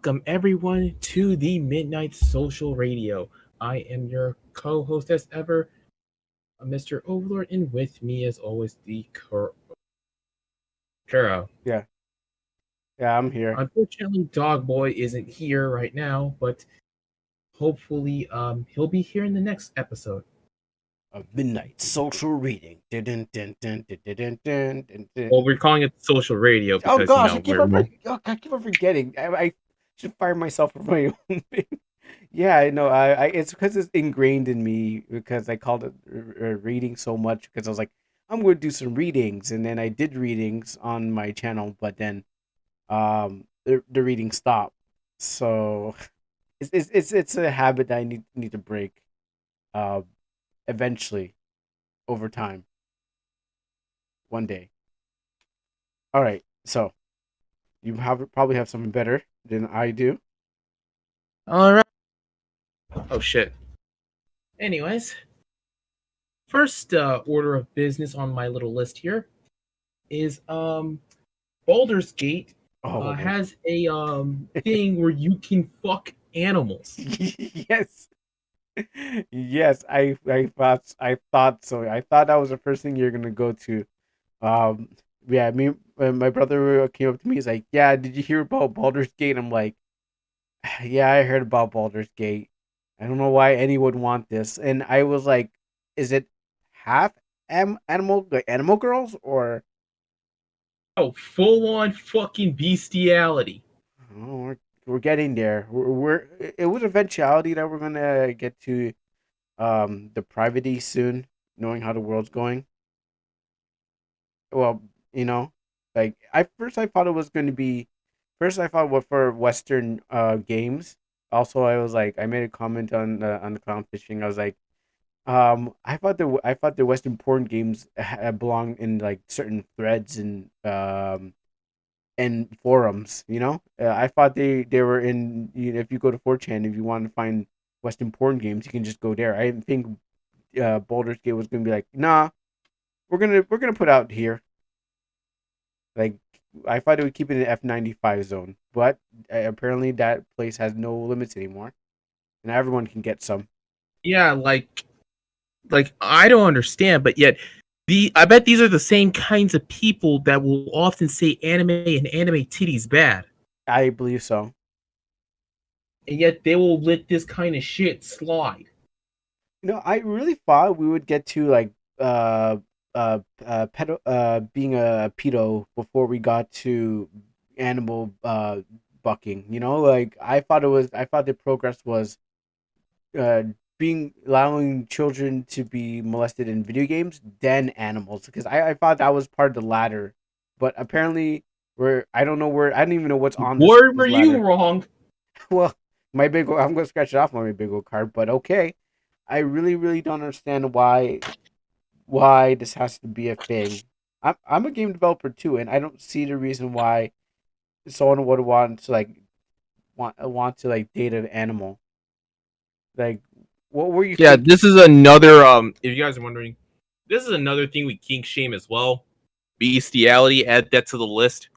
Welcome everyone to the Midnight Social Radio. I am your co-host as ever, Mr. Overlord, and with me as always the Kuro. Yeah, yeah, I'm here. Unfortunately, Dog Boy isn't here right now, but hopefully he'll be here in the next episode. A midnight social reading. Dun, dun, dun, dun, dun, dun, dun, dun, dun. Well, we're calling it Social Radio Oh because gosh, I keep we're on, I keep on forgetting. I should fire myself for my own thing. Yeah, I know. It's because it's ingrained in me because I called it reading so much because I was like, I'm going to do some readings, and then I did readings on my channel, but then the reading stopped. So it's a habit that I need to break. Uh, eventually over time, one day. All right, so you probably have something better than I do. all right. Oh shit. Anyways, first order of business on my little list here is Baldur's Gate Oh, has a thing where you can fuck animals. yes, yes. I thought so. I thought that was the first thing you're gonna go to. Um, yeah. My brother came up to me. He's like, "Yeah, did you hear about Baldur's Gate?" I'm like, "Yeah, I heard about Baldur's Gate. I don't know why anyone would want this." And I was like, "Is it half animal, like animal girls, or?" Oh, full on fucking bestiality. Oh, we're getting there. It was eventuality that we're gonna get to the privacy soon, knowing how the world's going. Well, you know, like I thought it was going to be first I thought what for Western games. Also, I was like I made a comment on the clown fishing. I was like I thought the Western porn games belong in like certain threads and forums. I thought they were in. If you go to 4chan, if you want to find Western porn games, you can just go there. I didn't think Baldur's Gate was gonna be like, nah, we're gonna put out here. Like I thought it would keep it in the F95 zone, but apparently that place has no limits anymore, and everyone can get some. Yeah, like I don't understand, but yet I bet these are the same kinds of people that will often say anime and anime titties bad, I believe so. and yet they will let this kind of shit slide. I really thought we would get to like being a pedo before we got to animal bucking. Like I thought the progress was uh being allowing children to be molested in video games, then animals, because I thought that was part of the ladder, but apparently I don't know where, I don't even know what's on Where were this you ladder. wrong? Well, I'm gonna scratch it off my big old card, but okay. I really, really don't understand why this has to be a thing. I'm a game developer too, and I don't see the reason why someone would want to like want to like date an animal. Like, what were you Yeah, thinking? this is another. If you guys are wondering, this is another thing we kink shame as well. Bestiality. Add that to the list.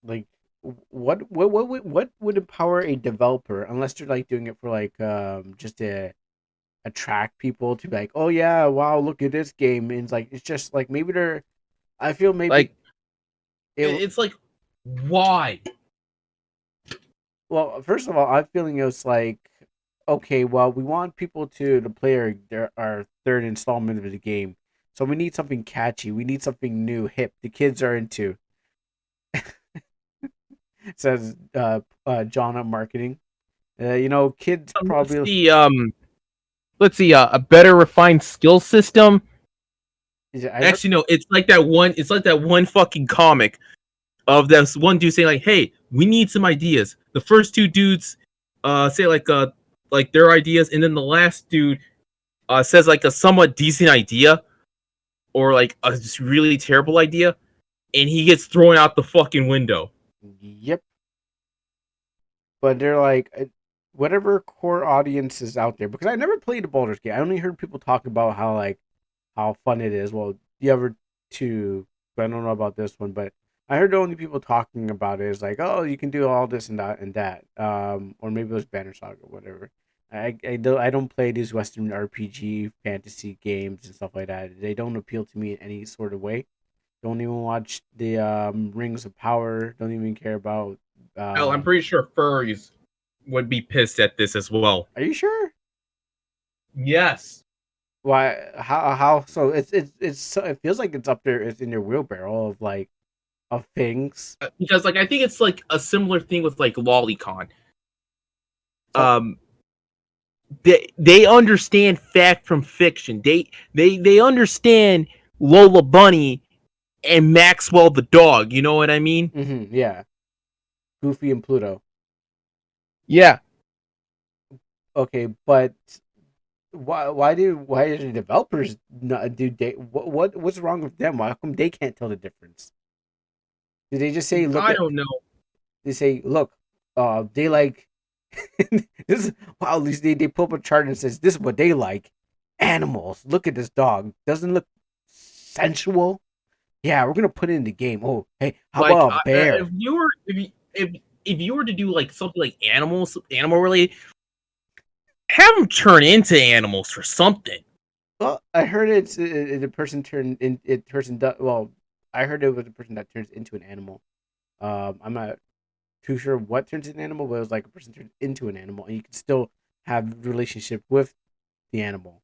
Like, what would empower a developer unless they're like doing it for like just to attract people to be like, oh yeah, wow, look at this game, and it's just like maybe they're. I feel maybe Like it. it's like why? Well, first of all, I'm feeling it's like, okay, well, we want people to play our third installment of the game, so we need something catchy. We need something new, hip. The kids are into. Says John at marketing. Kids Let's probably. see. Let's see. A better refined skill system. I heard. Actually, no. It's like that one. It's like that one fucking comic of this one dude saying like, "Hey, we need some ideas." The first two dudes say like their ideas, and then the last dude says like a somewhat decent idea or like a just really terrible idea, and he gets thrown out the fucking window. Yep, but they're like whatever core audience is out there, because I never played a Baldur's Gate. I only heard people talk about how fun it is. Well, the other two, but I don't know about this one. But I heard the only people talking about it is like, oh, you can do all this and that and that. Or maybe it was Banner Saga or whatever. I don't play these Western RPG fantasy games and stuff like that. They don't appeal to me in any sort of way. Don't even watch the Rings of Power. Don't even care about. Hell, I'm pretty sure furries would be pissed at this as well. Are you sure? Yes. Why? How? So it feels like it's up there. It's in your wheelbarrow of like of things. Because like I think it's like a similar thing with like Lolicon. So, They understand fact from fiction. They understand Lola Bunny and Maxwell the dog. You know what I mean? yeah, Goofy and Pluto. Yeah. Okay, but why do the developers not do they what's wrong with them? Why come they can't tell the difference? Did they just say look I at don't know. they say look they like this is wow they pull up a chart and says this is what they like animals. Look at this dog, doesn't look sensual. Yeah, we're gonna put it in the game. Oh, hey, how Like about a bear? if you were to do like something like animal related, have them turn into animals for something. Well, I heard it's the person turned in it person well. I heard it was a person that turns into an animal. I'm not too sure what turns into an animal, but it was like a person turns into an animal, and you can still have relationship with the animal.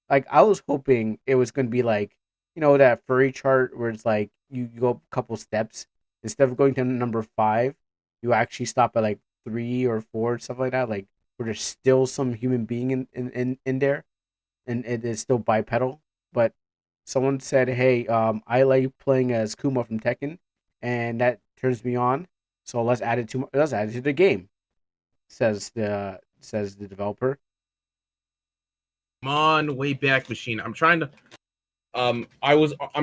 Like I was hoping it was gonna be like that furry chart where it's like you go up a couple steps instead of going to number 5, you actually stop at like 3 or 4 stuff like that. Like where there's still some human being in there and it is still bipedal. But someone said, "Hey, I like playing as Kuma from Tekken, and that turns me on. So let's add it to the game." Says the developer. Come on, way back machine. I'm trying to I'm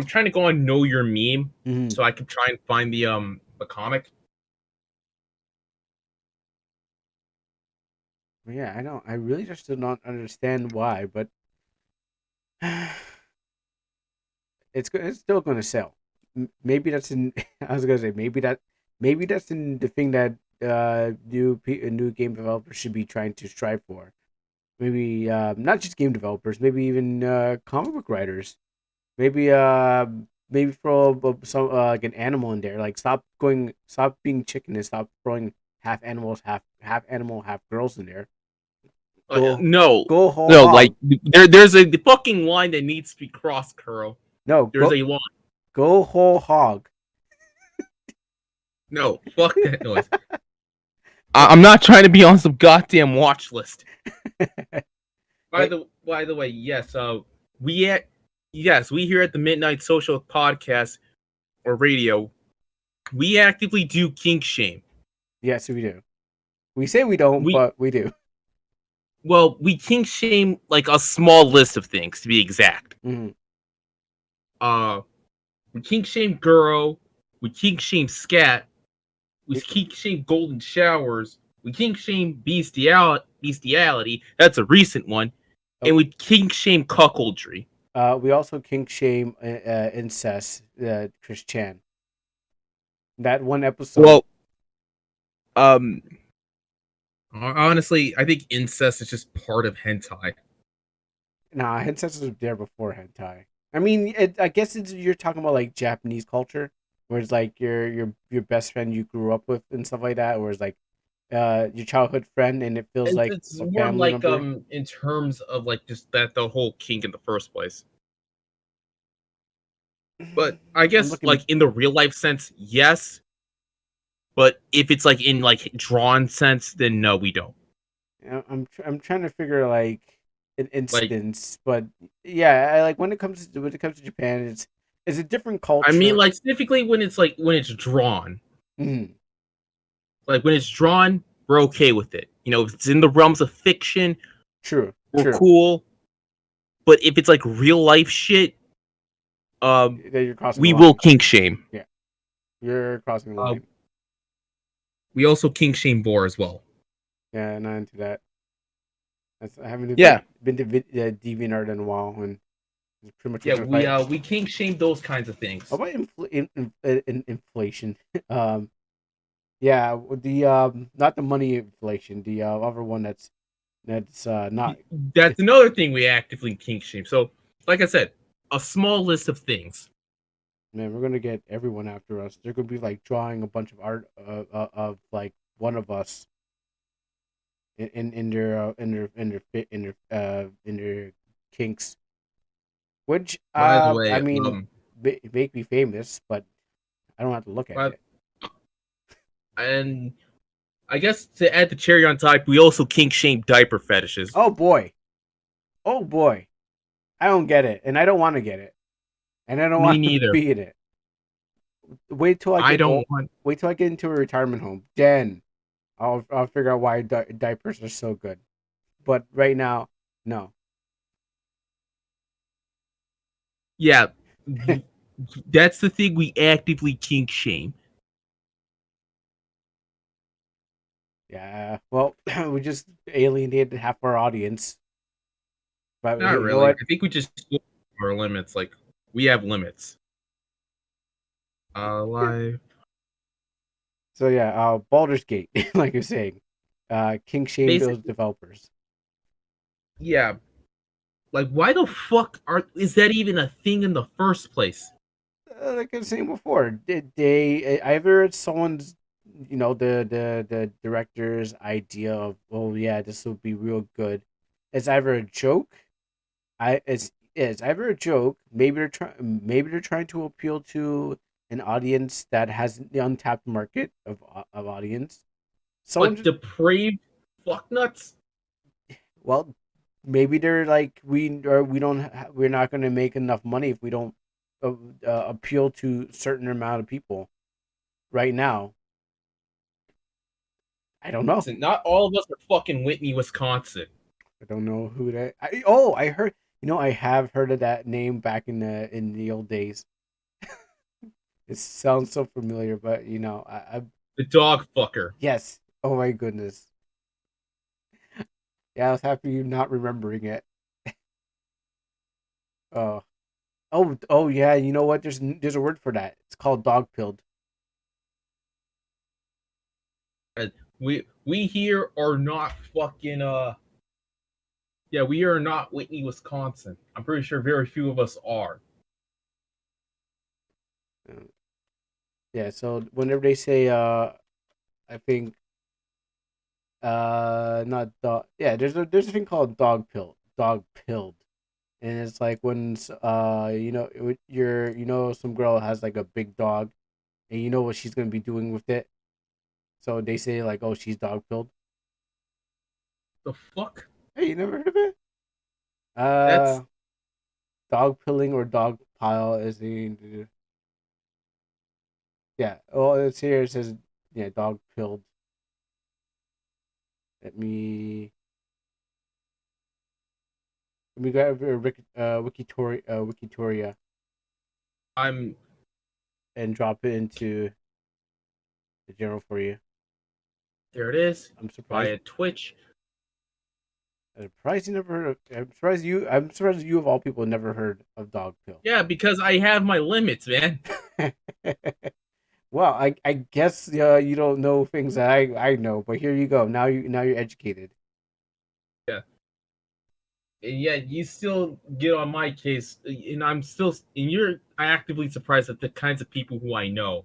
trying to go on Know Your Meme Hmm. so I can try and find the comic. Yeah, I know. I really just did not understand why, but it's still going to sell. Maybe that's in. I was gonna say maybe that's in the thing that new game developers should be trying to strive for. Maybe not just game developers, maybe even comic book writers. Maybe maybe throw some like an animal in there. Like stop being chicken and stop throwing half animals, half animal, half girls in there. Go No, go whole no, like hog. there's a fucking line that needs to be crossed, Kuro. No, There's a line. go whole hog. No, fuck that noise. I'm not trying to be on some goddamn watch list. Hey, By the way, yes, we at yes, we here at the Midnight Social Podcast or Radio, we actively do kink shame. yes, we do. We say we don't, We but we do. well, we kink shame like a small list of things to be exact. Hmm. Uh, we kink shame Guro, we kink shame Scat, we We, kink shame Golden Showers, we kink shame Bestiality. That's a recent one, oh, and we kink shame Cuckoldry. we also kink shame incest. Chris Chan. That one episode. Well, um, honestly, I think incest is just part of hentai. Nah, incest was there before hentai. I mean, I guess you're talking about like Japanese culture, where it's like your best friend you grew up with and stuff like that, where it's like your childhood friend, and it feels like It's a more family like member. in terms of like just that the whole kink in the first place. But I I'm guess looking. like in the real life sense, yes. But if it's like in like drawn sense, then no, we don't. I'm trying to figure like an Like instance, but yeah, I like when it comes to Japan, it's a different I mean, culture. like specifically when it's drawn, Mhm. like when it's drawn, we're okay with it. You know, if it's in the realms of fiction, True, we're true. cool. But if it's like real life shit, That you're crossing the we will line. kink shame. Yeah, you're crossing the Uh, line. we also kink shame Boar as well. Yeah, not into that. I haven't Yeah, been to DeviantArt in a while, and It's pretty much Yeah, if I we kink shame those kinds of things. how about inflation? Yeah, the not the money inflation, the other one that's not. That's another thing we actively kink shame. So, like I said, a small list of things. Man, we're gonna get everyone after us. They're gonna be like drawing a bunch of art of like one of us in their kinks, which By the I way, mean make me famous, but I don't have to look at but, it. and I guess to add the cherry on top, we also kink shame diaper fetishes. Oh boy, oh boy, I don't get it, and I don't want to get it, and I don't Me want to neither. be in it. Wait till I I get don't old. want. Wait till I get into a retirement home. Then I'll figure out why diapers are so good. But right now, no. Yeah, that's the thing we actively kink shame. Yeah. Well, we just alienated half our audience. But Not hey, you know really. what? I think we just our limits. Like we have limits. Live. So yeah, Baldur's Gate, like you're saying, king shame those Basically, developers. yeah. Like, why the fuck is that even a thing in the first place? Like I was saying before, did they either it's someone's, the director's idea of, oh yeah, this will be real good. It's either a joke. It's either a joke. Maybe they're trying to appeal to an audience that has the untapped market of audience. Like Someone, depraved fucknuts. well, maybe they're like we don't we're not going to make enough money if we don't appeal to certain amount of people right now. I don't know. Listen, not all of us are fucking Whitney, Wisconsin. I don't know who that. I heard. I have heard of that name back in the old days. It sounds so familiar, but The dog fucker. yes. Oh my goodness. Yeah, I was happy you not remembering it. Oh, oh yeah. You know what? There's a word for that. It's called dog pilled. We here are not fucking yeah, we are not Whitney, Wisconsin. I'm pretty sure very few of us are. Yeah. So whenever they say I think not dog. Yeah, there's a thing called dog pilled, and it's like when some girl has like a big dog, and you know what she's gonna be doing with it. So they say like, oh, she's dog pilled. The fuck? Hey, you never heard of it? That's Dog pilling or dog pile is the yeah. Oh, it's here. It says yeah, dog pilled. Let me grab a Wikitoria I'm and drop it into the general for you. there it is. I'm surprised. Via Twitch. I'm surprised you never heard of. I'm surprised you. I'm surprised you of all people never heard of dog pill. Yeah, because I have my limits, man. Well, I guess you don't know things that I know, but here you go. Now you're educated. Yeah. And yet you still get on my case, and I'm still, and you're actively surprised at the kinds of people who I know.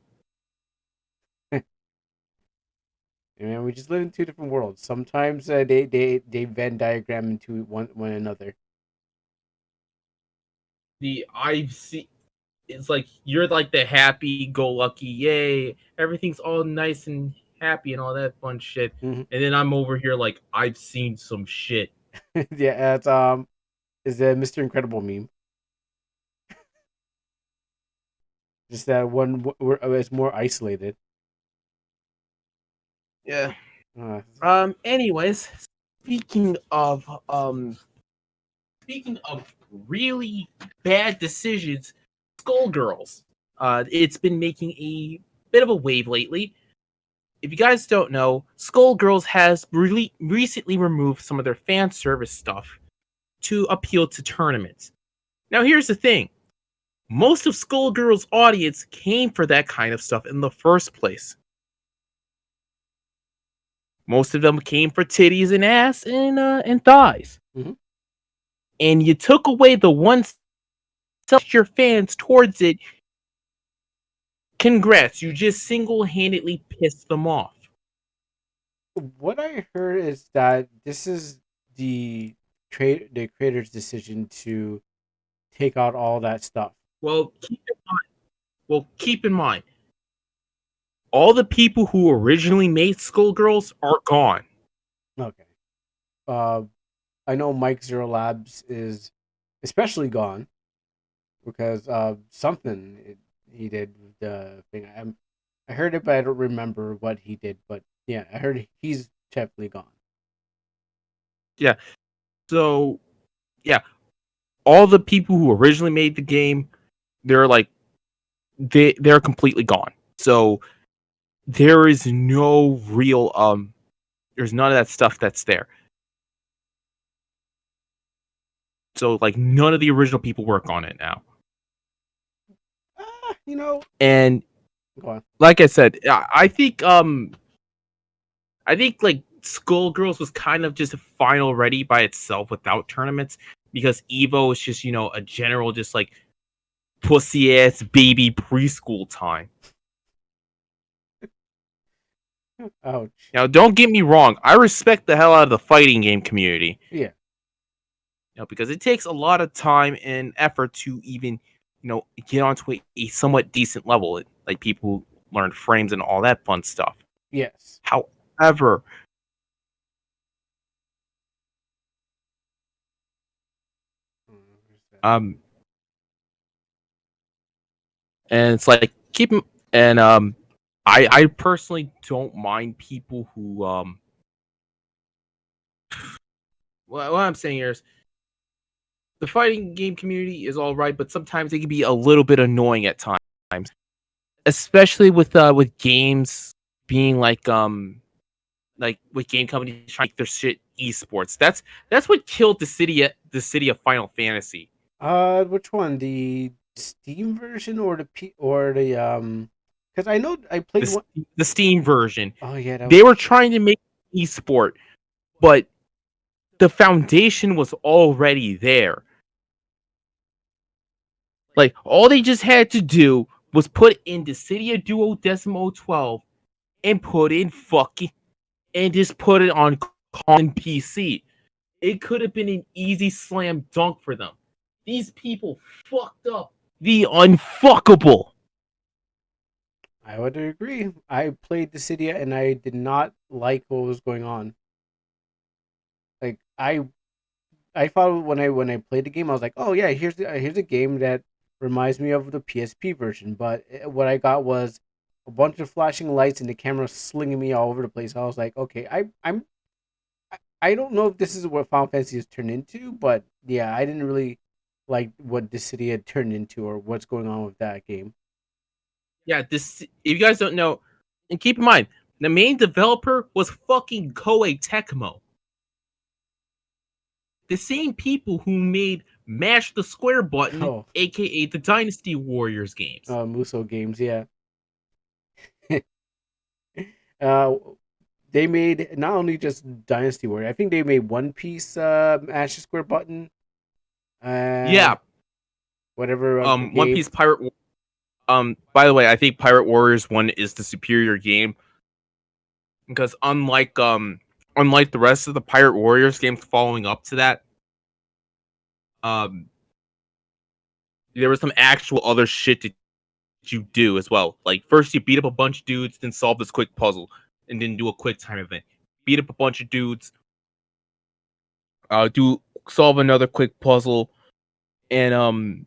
And we just live in two different worlds. Sometimes they Venn diagram into one another. I've seen it's like you're like the happy go lucky, yay, everything's all nice and happy and all that fun shit. Mm-hmm. And then I'm over here like I've seen some shit. Yeah, it's the Mr. Incredible meme. Just that one where it's more isolated. Yeah. Uh, Anyways, speaking of speaking of really bad decisions, Skullgirls. It's been making a bit of a wave lately. If you guys don't know, Skullgirls has really recently removed some of their fan service stuff to appeal to tournaments. Now here's the thing. Most of Skullgirl's audience came for that kind of stuff in the first place. Most of them came for titties and ass and thighs. Mhm. And you took away the one your fans towards it. Congrats, you just single-handedly pissed them off. What I heard is that this is the creator's decision to take out all that stuff. Well, keep in mind, all the people who originally made Skullgirls are gone. Okay. Uh, I know Mike Zero Labs is especially gone because he did with the thing. I heard it, but I don't remember what he did. But yeah, I heard he's definitely gone. Yeah. So, yeah, all the people who originally made the game, they're they're completely gone. So there is no real there's none of that stuff that's there. So like none of the original people work on it now. You know. And Go on. like I said, I think like Skullgirls was kind of just final ready by itself without tournaments because Evo is just, a general just like pussy ass baby preschool time. Ouch. Now, don't get me wrong. I respect the hell out of the fighting game community. Yeah. Because it takes a lot of time and effort to even, get onto a somewhat decent level. Like people learn frames and all that fun stuff. Yes. However, and it's like I personally don't mind people who what I'm saying here is the fighting game community is all right, but sometimes it can be a little bit annoying at times, especially with games being like with game companies trying to make their shit esports. That's what killed the city of Final Fantasy. Which one? The Steam version or the. Because I know I played one. The Steam version. Oh yeah, They were trying to make esport, but the foundation was already there. Like all they just had to do was put in Dissidia Duodecimo 12 and put in and just put it on common PC. It could have been an easy slam dunk for them. These people fucked up the unfuckable. I would agree. I played Dissidia and I did not like what was going on. Like I thought when I played the game, I was like, oh yeah, here's a game that reminds me of the PSP version. But what I got was a bunch of flashing lights and the camera slinging me all over the place. I was like, okay, I don't know if this is what Final Fantasy has turned into, but yeah, I didn't really like what this city had turned into or what's going on with that game. Yeah, this if you guys don't know, and keep in mind, the main developer was fucking Koei Tecmo. The same people who made Mash the Square Button, Oh, aka the Dynasty Warriors games. Muso games, yeah. uh, they made not only just Dynasty Warrior, I think they made One Piece, Mash the Square Button. Yeah. Whatever. One Piece Pirate. By the way, I think Pirate Warriors 1 is the superior game because unlike the rest of the Pirate Warriors games following up to that, there was some actual other shit that you do as well. Like first you beat up a bunch of dudes, then solve this quick puzzle, and then do a quick time event. Beat up a bunch of dudes, solve another quick puzzle, and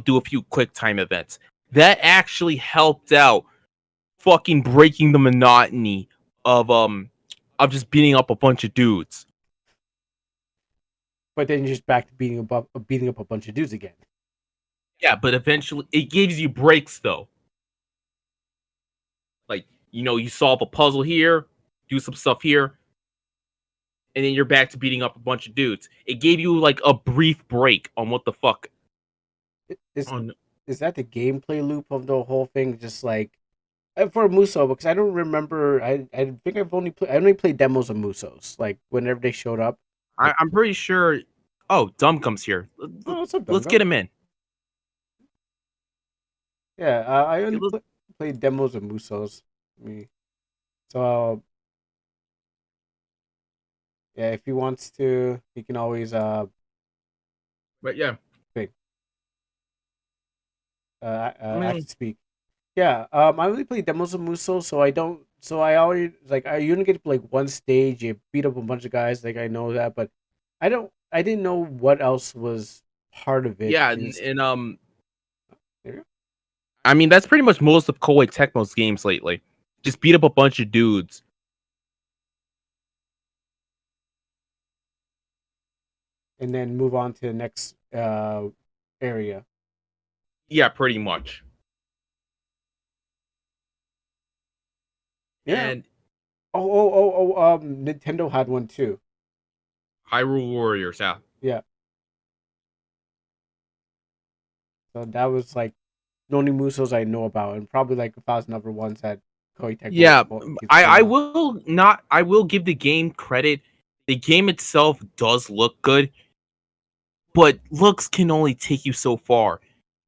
do a few quick time events. That actually helped out fucking breaking the monotony of just beating up a bunch of dudes. But then you're just back to beating up a bunch of dudes again. Yeah, but eventually it gives you breaks though. Like, you solve a puzzle here, do some stuff here, and then you're back to beating up a bunch of dudes. It gave you like a brief break on what the fuck Is On is that the gameplay loop of the whole thing? Just like for Muso, because I don't remember. I think I only played demos of Musos. Like whenever they showed up. Like, I'm pretty sure. Oh, Dumb comes here. oh, what's up, Dum Let's get Dum? him in. Yeah, I Yeah, only played demos of Musos. Me. So yeah, if he wants to, he can always But yeah, pick. I I can mean, speak. Yeah, I only play demos of Muso, so I don't. So I always like you only get to like one stage. You beat up a bunch of guys, like I know that, but I don't. I didn't know what else was part of it. yeah, And and there you go. I mean that's pretty much most of Koei Tecmo's games lately. Just beat up a bunch of dudes. And then move on to the next area. Yeah, pretty much. Yeah. And Nintendo had one too. Hyrule Warriors, yeah. Yeah. So that was like the only Musos I know about, and probably like 1,000 other ones that Koei Tecmo Yeah, keeps putting I out. will not. I will give the game credit. The game itself does look good, but looks can only take you so far.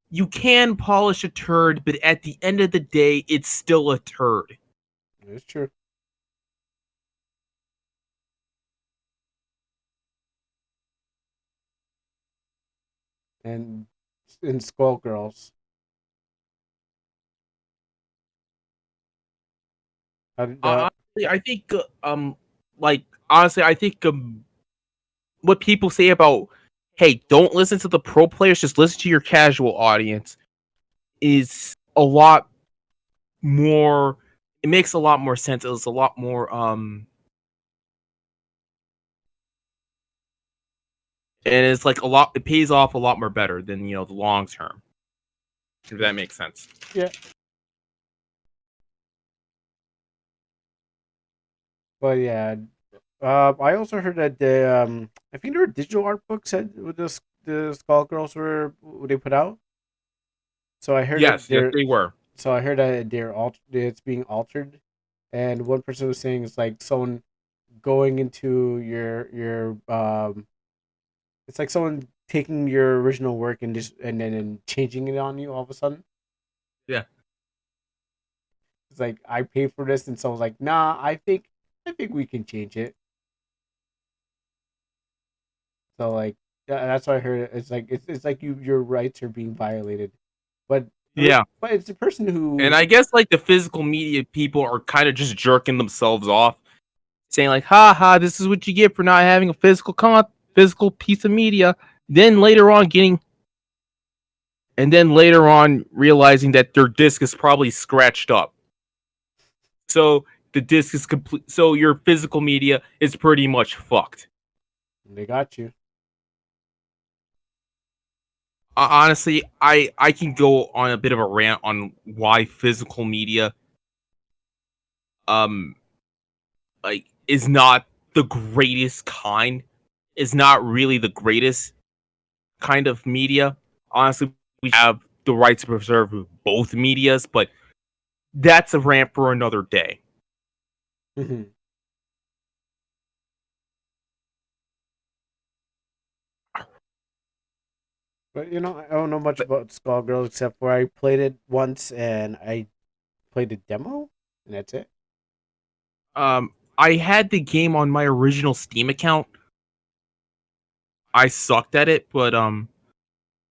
You can polish a turd, but at the end of the day, it's still a turd. It's true. And in Skull Girls, Honestly, I think, like honestly, I think what people say about, hey, don't listen to the pro players, just listen to your casual audience, is a lot more. It makes a lot more sense. It's a lot more and it's like a lot. It pays off a lot more better than the long term. If that makes sense. yeah. But yeah, I also heard that I think there were digital art books that with the Skull Girls were they put out. So I heard that Yes, yes, they were. it's being altered, and one person was saying it's like someone going into your it's like someone taking your original work and just and then changing it on you all of a sudden. Yeah. It's like I paid for this, and someone's like, nah, I think we can change it. So like that's what I heard. It's like your rights are being violated, but Yeah. but it's the person And who I guess like the physical media people are kind of just jerking themselves off, saying like, "Ha ha, this is what you get for not having a physical piece of media." Then later on realizing that their disc is probably scratched up. So the disc is complete. So your physical media is pretty much fucked. they got you. Honestly, I can go on a bit of a rant on why physical media um like is not the greatest kind. Is not really the greatest kind of media. Honestly, we have the right to preserve both medias, but that's a rant for another day. But I don't know much But about Skullgirls except for I played it once and I played the demo, and that's it. I had the game on my original Steam account. I sucked at it, but I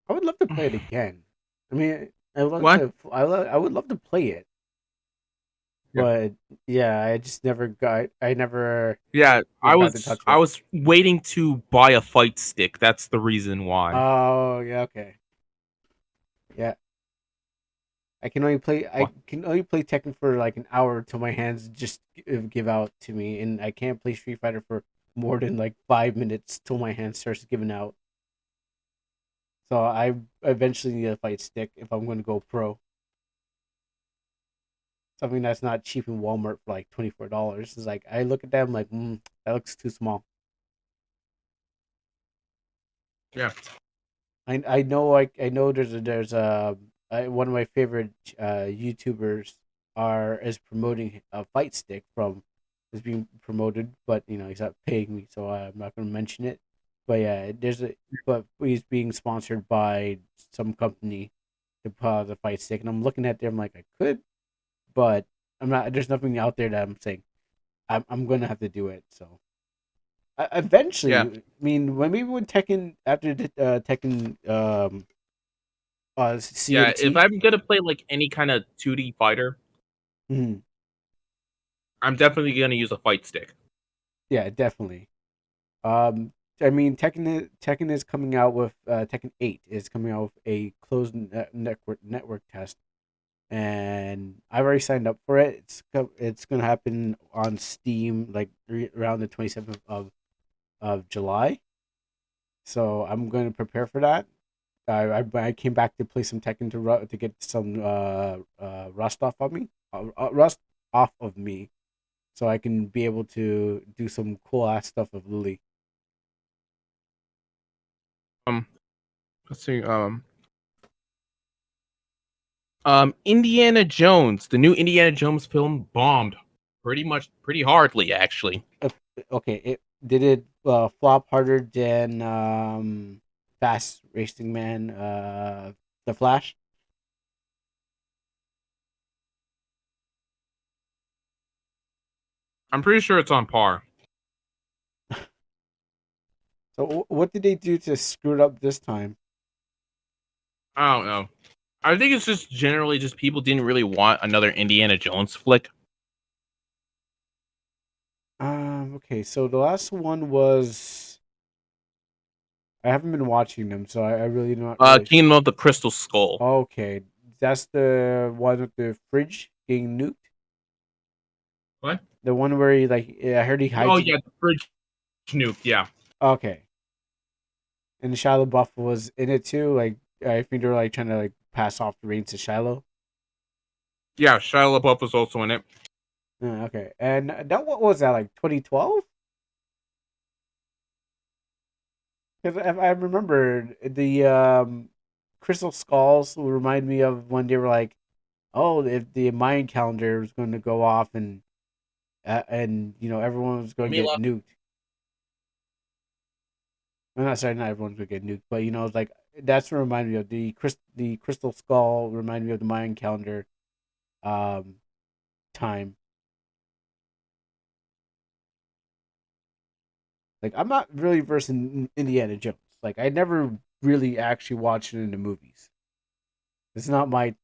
would love to play it again. I mean, I would love what? to. I would love to play it, Yeah. but yeah, I just never got. I Yeah, never got to touch I it. was waiting to buy a fight stick. That's the reason why. Oh yeah, okay, yeah. I What? can only play Tekken for like an hour till my hands just give out to me, and I can't play Street Fighter for more than like 5 minutes till my hand starts giving out. So I eventually need a fight stick if I'm going to go pro. Something that's not cheap in Walmart for like $24. It's like I look at them like, that looks too small. Yeah. I know I know there's one of my favorite YouTubers is promoting a fight stick from is being promoted, but he's not paying me, so I'm not going to mention it. But yeah, but he's being sponsored by some company to put out the fight stick, and I'm looking at them like I could, but I'm not. There's nothing out there that I'm saying I'm going to have to do it. So eventually, Yeah, I mean, when Tekken after Tekken yeah. If CMT. I'm gonna play like any kind of 2D fighter, Mhm. I'm definitely gonna use a fight stick. Yeah, definitely. Um, I mean, Tekken is coming out with Tekken 8 is coming out with a closed network test, and I've already signed up for it. It's gonna happen on Steam like around the 27th of July. So I'm going to prepare for that. I came back to play some Tekken to get some rust off of me, so I can be able to do some cool ass stuff with Lily. Um, let's see. Indiana Jones, the new Indiana Jones film bombed pretty hardly actually. Uh, Okay, it did it flop harder than Fast Racing Man, The Flash. I'm pretty sure it's on par. So what did they do to screw it up this time? I don't know. I think it's just generally just people didn't really want another Indiana Jones flick. Okay, so the last one was I haven't been watching them, so I really not really. Kingdom of the Crystal Skull. Okay, that's the one with the fridge getting nuked. What? The one where he I heard he Oh hides it. yeah, the fridge nuke. Yeah, Okay, and Shia LaBeouf was in it too. Like I think they're like trying to like pass off the reins to Shiloh. yeah. Shia LaBeouf was also in it. Okay, and that what was that like 2012? Because I remember the Crystal Skulls will remind me of when they were like, oh, if the Mayan calendar was going to go off and everyone was going to get Mila. nuked. I'm not sorry, not everyone's going to get nuked, but it's like that's what reminded me of the Crystal Skull. Reminded me of the Mayan calendar um time. Like I'm not really versed in Indiana Jones. Like I never really actually watched it in the movies. This is not my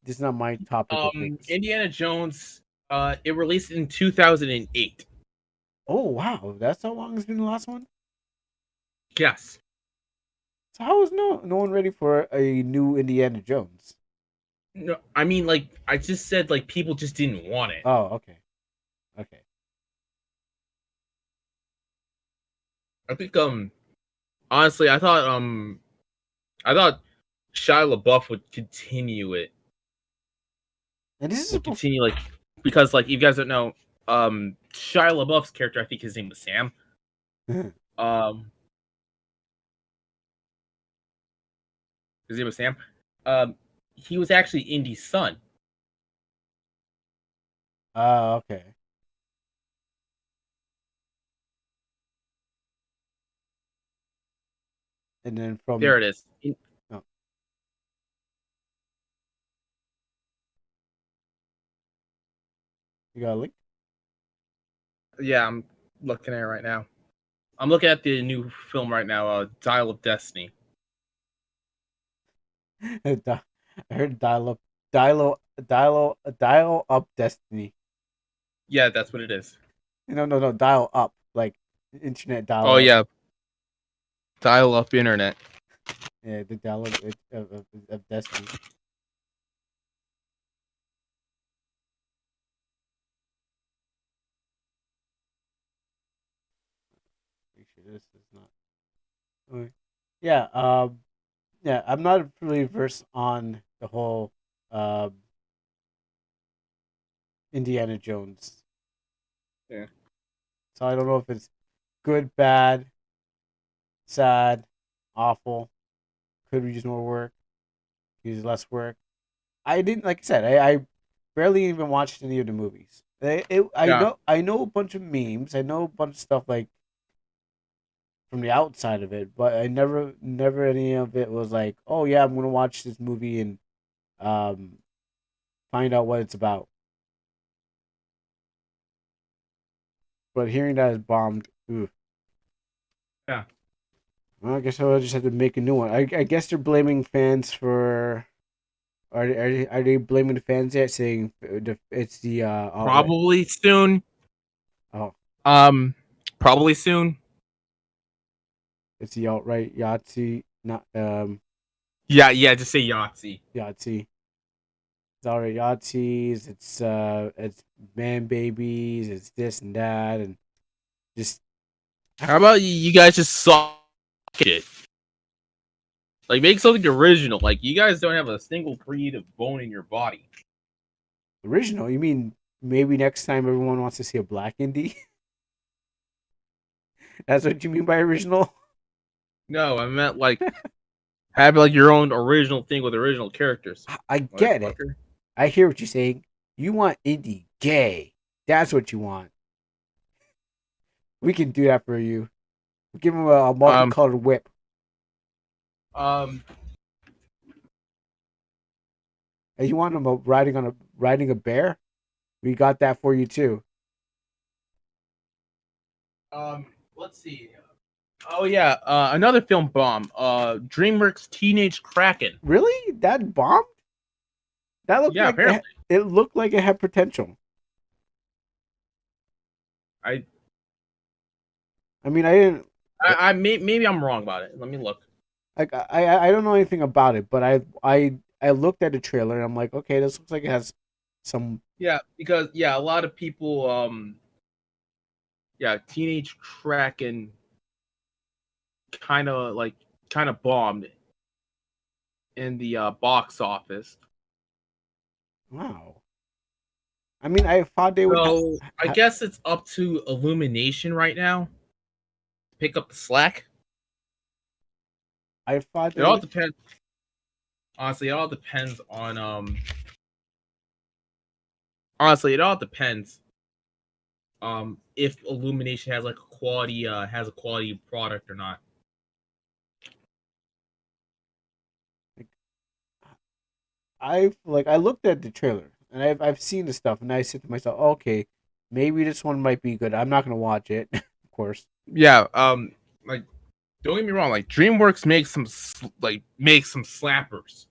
topic of things. Indiana Jones. It released in 2008. Oh wow, that's how long it's been the last one. Yes. So how is no one ready for a new Indiana Jones? No, I mean like I just said like people just didn't want it. Oh okay, okay. I think honestly I thought Shia LaBeouf would continue it. And this is Would continue like because like you guys don't know Shia LaBeouf's character, I think his name was Sam. Um his name was Sam. Um he was actually Indy's son. okay. And then from There it is. oh, you got a link. Yeah, I'm looking at it right now. I'm looking at the new film right now, Dial of Destiny. I heard dial up Destiny. Yeah, that's what it is. No, dial up like internet dial Oh up. yeah, dial up internet. Yeah, the dial of Destiny. Make sure this is not. Okay. Yeah, yeah. I'm not really versed on the whole um Indiana Jones, Yeah. so I don't know if it's good, bad, sad, awful. could use more work, use less work. I didn't, like I said, I barely even watched any of the movies. Yeah. I know a bunch of memes. I know a bunch of stuff like from the outside of it, but I never any of it was like, oh yeah, I'm gonna watch this movie and um find out what it's about. But hearing that is bombed, ooh. Yeah. Well, I guess I'll just have to make a new one. I guess they're blaming fans for. Are they blaming the fans yet, saying it's the alt-right? Probably soon. Oh, Um, probably soon. it's the alt-right Yahtzee, not Yeah, yeah. Just say Yahtzee. Yahtzee. It's alt-right Yahtzees. It's man babies. It's this and that, and just How about you guys just suck it? Like, make something original. Like, you guys don't have a single creative bone in your body. original. You mean maybe next time everyone wants to see a black indie? That's what you mean by original? No, I meant like have like your own original thing with original characters. I get it. Motherfucker. I hear what you're saying. You want indie gay. That's what you want. We can do that for you. Give him a Um, multicolored whip. um, And you want him riding a bear? We got that for you too. let's see. Oh yeah, another film bomb. DreamWorks Teenage Kraken. Really? That bombed? That looked Yeah, like apparently. it looked like it had potential. I, I mean, I didn't maybe I'm wrong about it. Let me look. like I don't know anything about it, but I looked at the trailer and I'm like, okay, this looks like it has some. Yeah, because yeah, a lot of people yeah, Teenage Kraken kind of bombed in the box office. Wow. I mean, I thought they would So I guess it's up to Illumination right now. Pick up the slack. I thought It they all would. depends. Honestly, it all depends on Honestly, it all depends if Illumination has like a quality product or not. I looked at the trailer and I've seen the stuff and I said to myself, okay, maybe this one might be good. I'm not gonna watch it, of course. Yeah. Like don't get me wrong. Like DreamWorks makes some slappers.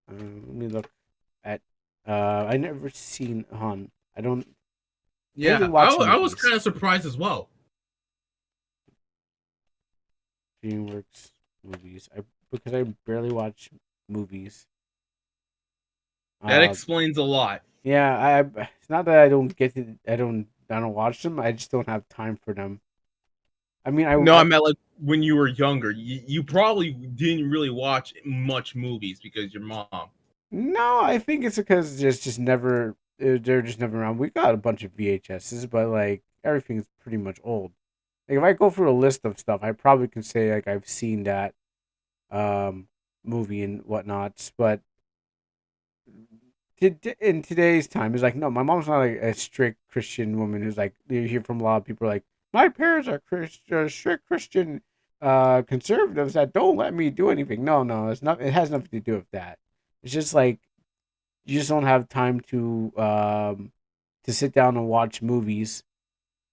Let me look at. I never seen Han. I don't. I Yeah, even watch I was movies. kind of surprised as well. DreamWorks movies. I because I barely watch movies. That Uh, explains a lot. yeah. It's not that I don't get to. I don't watch them. I just don't have time for them. I mean, No, I meant like when you were younger. You probably didn't really watch much movies because your mom. no. I think it's because there's just never. They're just never around. We got a bunch of VHSs, but like everything's pretty much old. Like if I go through a list of stuff, I probably can say like I've seen that um movie and whatnots. But in today's time, it's like no, my mom's not like a strict Christian woman who's like you hear from a lot of people like my parents are strict Christian conservatives that don't let me do anything. No, no, it's not. It has nothing to do with that. It's just like you just don't have time to sit down and watch movies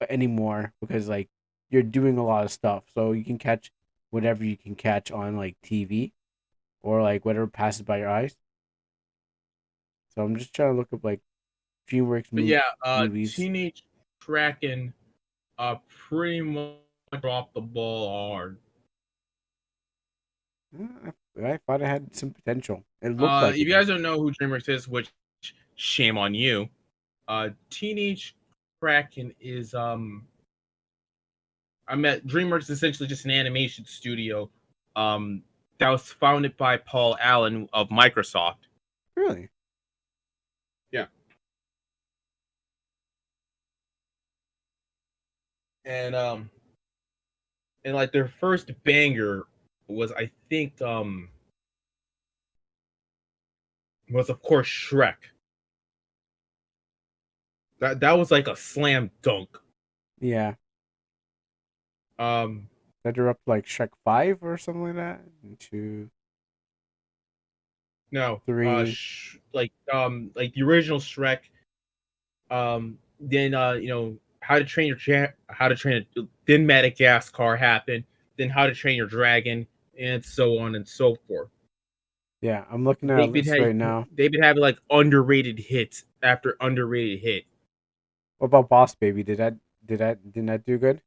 anymore because like you're doing a lot of stuff, so you can catch whatever you can catch on like TV or like whatever passes by your eyes. So I'm just trying to look up like DreamWorks But yeah, movies. Teenage Kraken pretty much dropped the ball hard. I thought it had some potential. It looked like If it you did. guys don't know who DreamWorks is, which shame on you. Teenage Kraken is I met DreamWorks is essentially just an animation studio that was founded by Paul Allen of Microsoft. Really? Yeah. And and like their first banger was, I think, was of course Shrek. That was like a slam dunk. Yeah. Um, That are up to like Shrek 5 or something like that. And 2, no, 3. like the original Shrek. Then How to Train How to Train then Madagascar happened. Then How to Train Your Dragon, and so on and so forth. Yeah, I'm looking at a They've been list right now. they've been having like underrated hits after underrated hit. What about Boss Baby? Didn't that do good?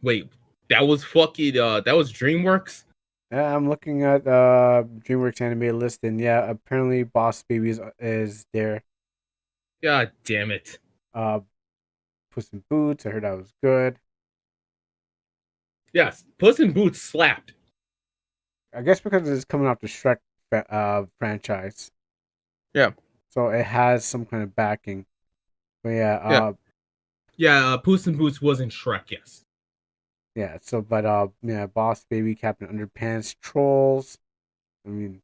Wait, that was fucking that was DreamWorks? Yeah, I'm looking at DreamWorks animated list, and yeah, apparently Boss Baby is there. God damn it. Uh, Puss in Boots. I heard that was good. Yes, Puss in Boots slapped. I guess because it's coming off the Shrek franchise, Yeah. so it has some kind of backing. But yeah, Yeah. Yeah, Puss in Boots wasn't Shrek, yes. yeah. So, but yeah, Boss Baby, Captain Underpants, Trolls. I mean,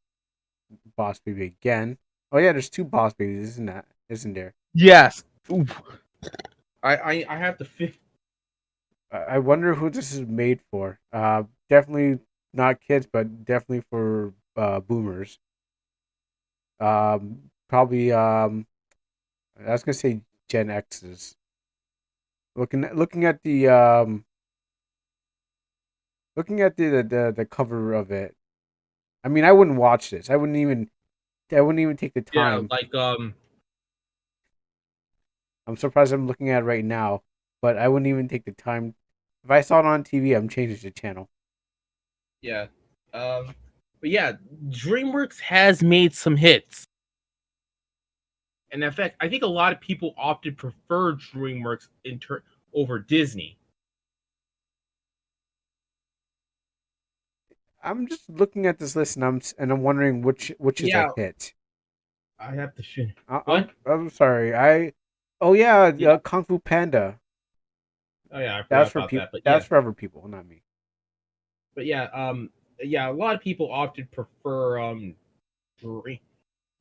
Boss Baby again. Oh yeah, there's two Boss Babies, isn't there? Yes. Oof. I have to fit. I wonder who this is made for. Definitely not kids, but definitely for boomers. Probably I was gonna say Gen X's. Looking at the cover of it. I mean, I wouldn't watch this. I wouldn't even take the Yeah, time. like I'm surprised I'm looking at it right now, but I wouldn't even take the time. If I saw it on TV, I'm changing the channel. yeah. But yeah, DreamWorks has made some hits. And in fact, I think a lot of people opted prefer DreamWorks over Disney. I'm just looking at this list, and I'm wondering which is a Yeah, hit. I have to finish. I'm What? I'm sorry. Oh yeah, Yeah. Kung Fu Panda. Oh yeah, I forgot about that. But That's yeah, for other people, not me. but yeah, yeah, a lot of people Dre-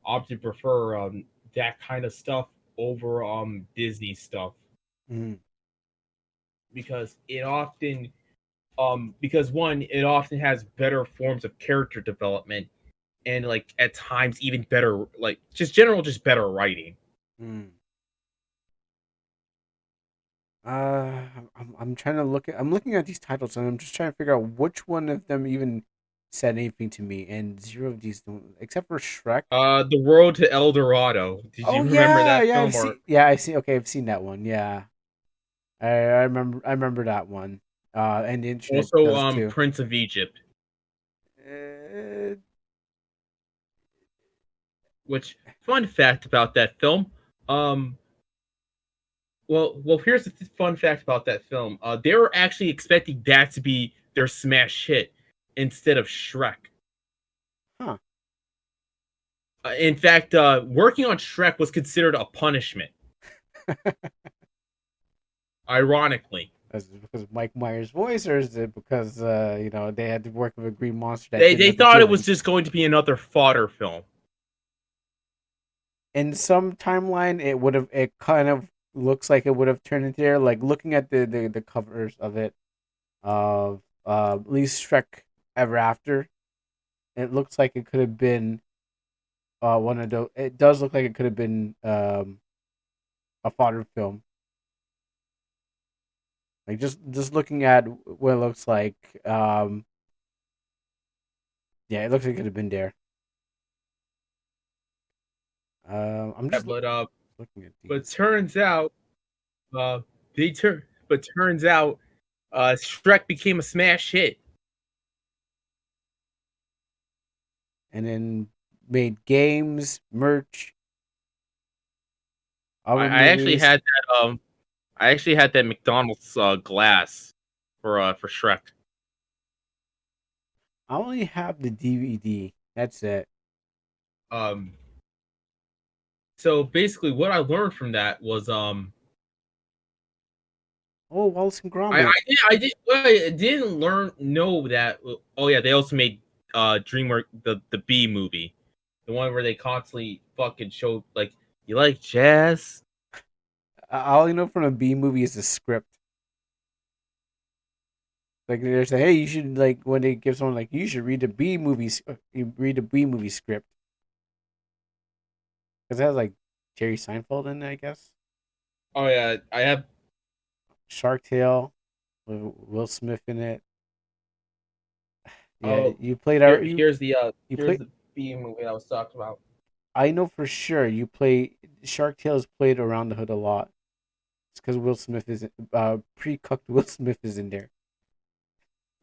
opted prefer that kind of stuff over Disney stuff Mm. because because one, it often has better forms of character development, and like at times even better, like just better writing. Mm. I'm trying to look at. I'm looking at these titles, and I'm just trying to figure out which one of them even said anything to me. And zero of these don't, except for Shrek. The Road to El Dorado. Did Oh you remember yeah, that yeah. film? Or I see. Okay, I've seen that one. Yeah, I remember that one. And the internet also does too. Prince of Egypt? Uh, Which, fun fact about that film, um, here's the fun fact about that film. They were actually expecting that to be their smash hit instead of Shrek. huh. In fact, working on Shrek was considered a punishment. Ironically, Is it because of Mike Myers' voice, or is it because they had to work with a green monster that they did they nothing thought to it was him? just going to be another fodder film. In some timeline, it kind of looks like it would have turned into there. Like looking at the covers of it, of at least Shrek Ever After, it looks like it could have been one of those. It does look like it could have been a fodder film. Like just looking at what it looks like, yeah, it looks like it could have been there. I'm Yeah, just looking at but these, turns out, uh, turns out, Shrek became a smash hit. and then made games, merch, I, other I actually movies. had I actually had that McDonald's glass for Shrek. I only have the DVD. That's it. Um, so basically, what I learned from that was Oh, Wallace and I Gromit. did I did well, I didn't know that. Oh yeah, they also made DreamWorks the B movie, the one where they constantly fucking show like you like jazz. All I know from a B movie is the script. Like they're saying, hey, you should like when they give someone like you should read the B movies, you read the B movie script because it has like Jerry Seinfeld in it, I guess. Oh yeah, I have. Shark Tale with Will Smith in it. Yeah, Oh, you played our you you here's play. the B movie I was talking about. I know for sure you play Shark Tale is played around the hood a lot. It's because Will Smith is pre-cooked. Will Smith is in there.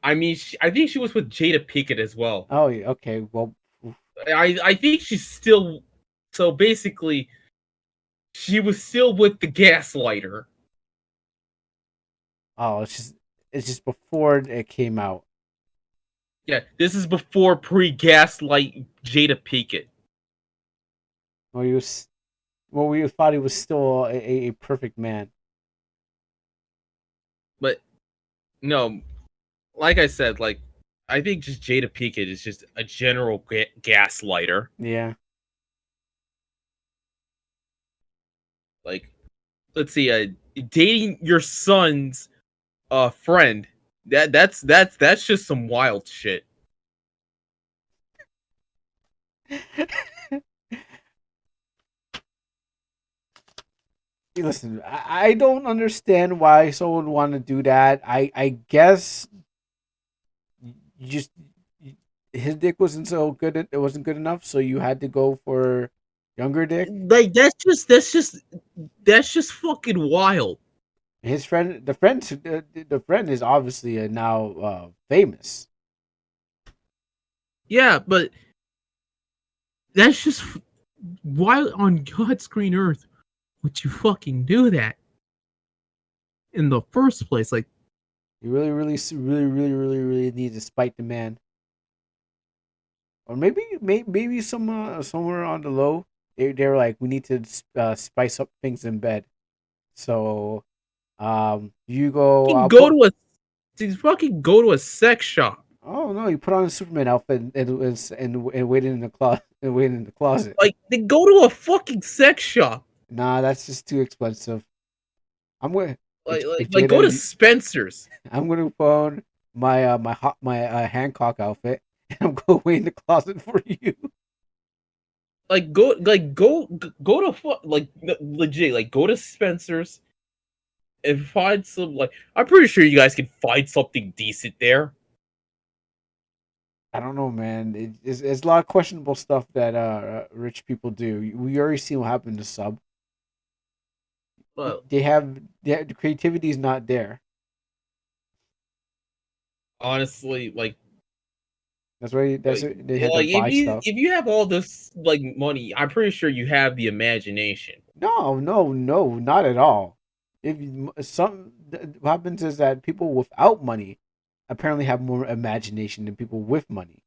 I mean, I think she was with Jada Pinkett as well. Oh, yeah, okay. Well, I think she's still. So basically, she was still with the gaslighter. oh, it's just before it came out. Yeah, this is before pre-gaslight Jada Pinkett. Well, we thought he was still a perfect man. But no, like I said, like I think just Jada Pinkett is just a general gaslighter. Yeah. Like, let's see, dating your son's friend. That's just some wild shit. Listen, I don't understand why someone would want to do that. I guess you just his dick wasn't so good. It wasn't good enough, so you had to go for younger dick. Like that's just fucking wild. His friend, the friend is obviously now famous. Yeah, but that's just why on God's green earth would you fucking do that in the first place? Like, You really need to spite the man, or maybe somewhere on the low, they were like, we need to spice up things in bed. So, you go. fucking I'll go put. to a fucking go to a sex shop. Oh no! You put on a Superman outfit and wait in the closet and wait in the closet. Like, then go to a fucking sex shop. Nah, that's just too expensive. I'm going. Go to Jada, Spencer's. I'm gonna phone my Hancock outfit, and I'm going wait in the closet for you. Go to legit, like go to Spencer's and find some, like, I'm pretty sure you guys can find something decent there. I don't know, man. It's a lot of questionable stuff that rich people do. We already see what happened to Sub. Well, The creativity is not there. honestly, That's why they had to buy stuff. if you have all this like money, I'm pretty sure you have the imagination. No, not at all. What happens is that people without money apparently have more imagination than people with money.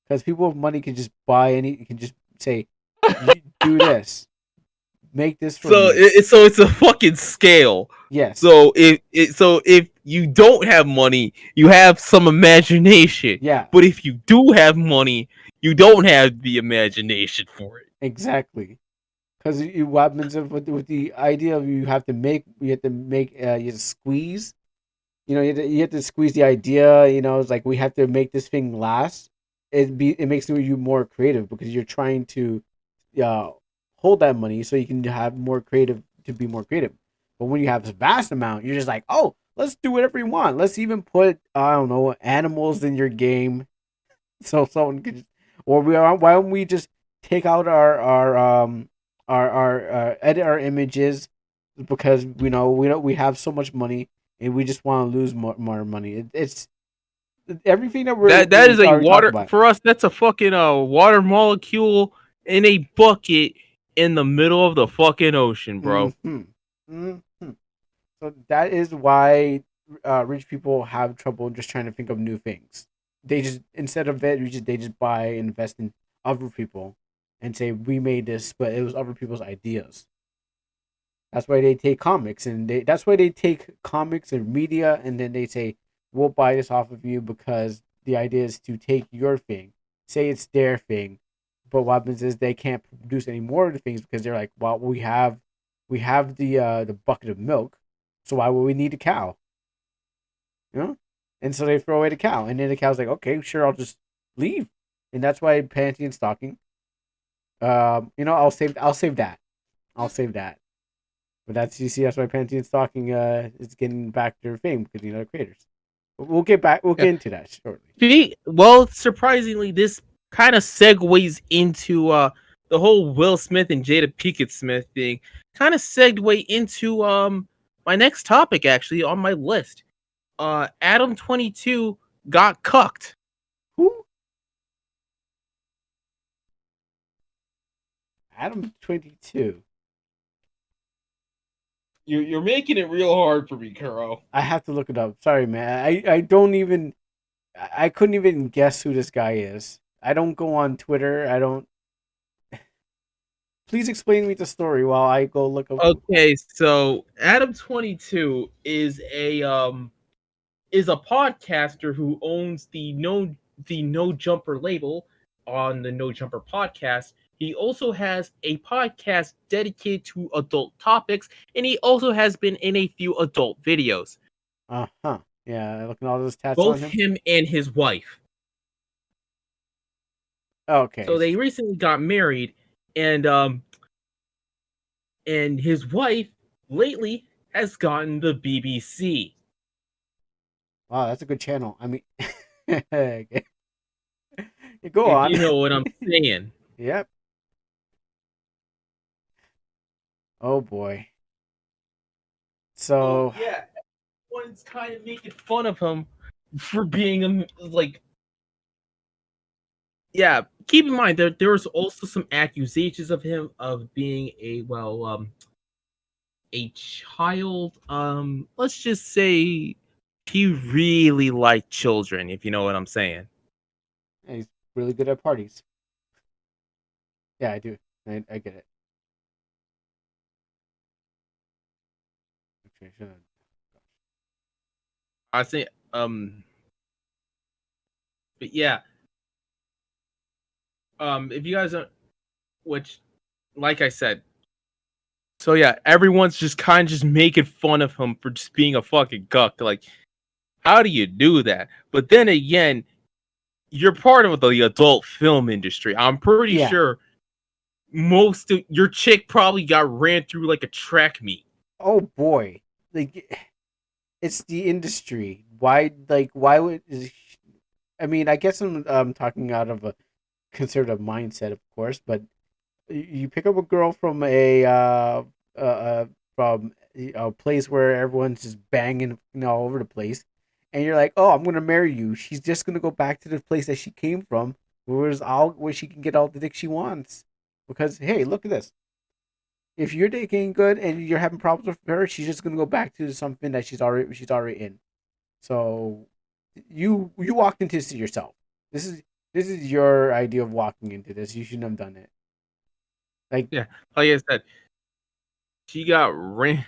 Because people with money can just buy can just say, you do this, make this for So me. it's a fucking scale. Yes, So if you don't have money, you have some imagination. yeah, But if you do have money, you don't have the imagination for it. exactly. Because what happens with the idea of you have to make, you have to squeeze. You have to squeeze the idea. It's like we have to make this thing last. It makes you more creative because you're trying to, uh, hold that money so you can have more creative to be more creative. But when you have this vast amount, you're just like, oh, let's do whatever you want. Let's even put, I don't know, animals in your game, so someone could, or why don't we just take out our edit our images because we have so much money and we just want to lose more money. It's everything that That is we a already talked water about. for us. That's a fucking water molecule in a bucket in the middle of the fucking ocean, bro. Hmm. Hmm. So that is why rich people have trouble just trying to think of new things. They just, instead of it, they just buy and invest in other people and say we made this, but it was other people's ideas. That's why they take comics, and that's why they take comics and media, and then they say, "We'll buy this off of you because the idea is to take your thing, say it's their thing, but what happens is they can't produce any more of the things because they're like, well, we have the bucket of milk, so why would we need a cow? You know?" And so they throw away the cow, and then the cow's like, "Okay, sure, I'll just leave," and that's why Panty and Stocking. I'll save that. I'll save that. But that's why Panty and Stocking is getting back their fame because they're creators. But we'll get back. We'll Yeah. get into that shortly. Well, surprisingly, this kind of segues into the whole Will Smith and Jada Pinkett Smith thing. Kind of segue into my next topic actually on my list. Adam 22 got cucked. Who? Adam 22. You're making it real hard for me, Kuro. I have to look it up. Sorry, man. I don't even. I couldn't even guess who this guy is. I don't go on Twitter. I don't. Please explain me the story while I go look up. Okay, so Adam 22 is a podcaster who owns the No Jumper label on the No Jumper podcast. He also has a podcast dedicated to adult topics, and he also has been in a few adult videos. Huh. Yeah, looking at all those tats on Both him. him and his wife. Okay. So they recently got married, and his wife lately has gotten the BBC. Wow, that's a good channel. I mean, go If on. you know what I'm saying. Yep. Oh boy. So So, yeah, everyone's kind of making fun of him for being like. Yeah, keep in mind there was also some accusations of him of being a child. Let's just say he really liked children, if you know what I'm saying. he's really good at parties. Yeah, I do. I get it. Okay, should I say but yeah, if you guys don't, which, like I said, so yeah, everyone's just kind of just making fun of him for just being a fucking guck. Like, how do you do that? But then again, you're part of the adult film industry. I'm pretty yeah. sure most of your chick probably got ran through like a track meet. Oh boy. Like, it's the industry. Why? Like, why would? I mean, I guess I'm talking out of a conservative mindset, of course, but you pick up a girl from from a place where everyone's just banging all over the place, and you're like, "Oh, I'm gonna marry you." She's just gonna go back to the place that she came from, where she can get all the dick she wants. Because hey, look at this. If your dick ain't good and you're having problems with her, she's just gonna go back to something that she's already in. So you walked into this yourself. This is your idea of walking into this. You shouldn't have done it. Like, Yeah, like I said, she got ran.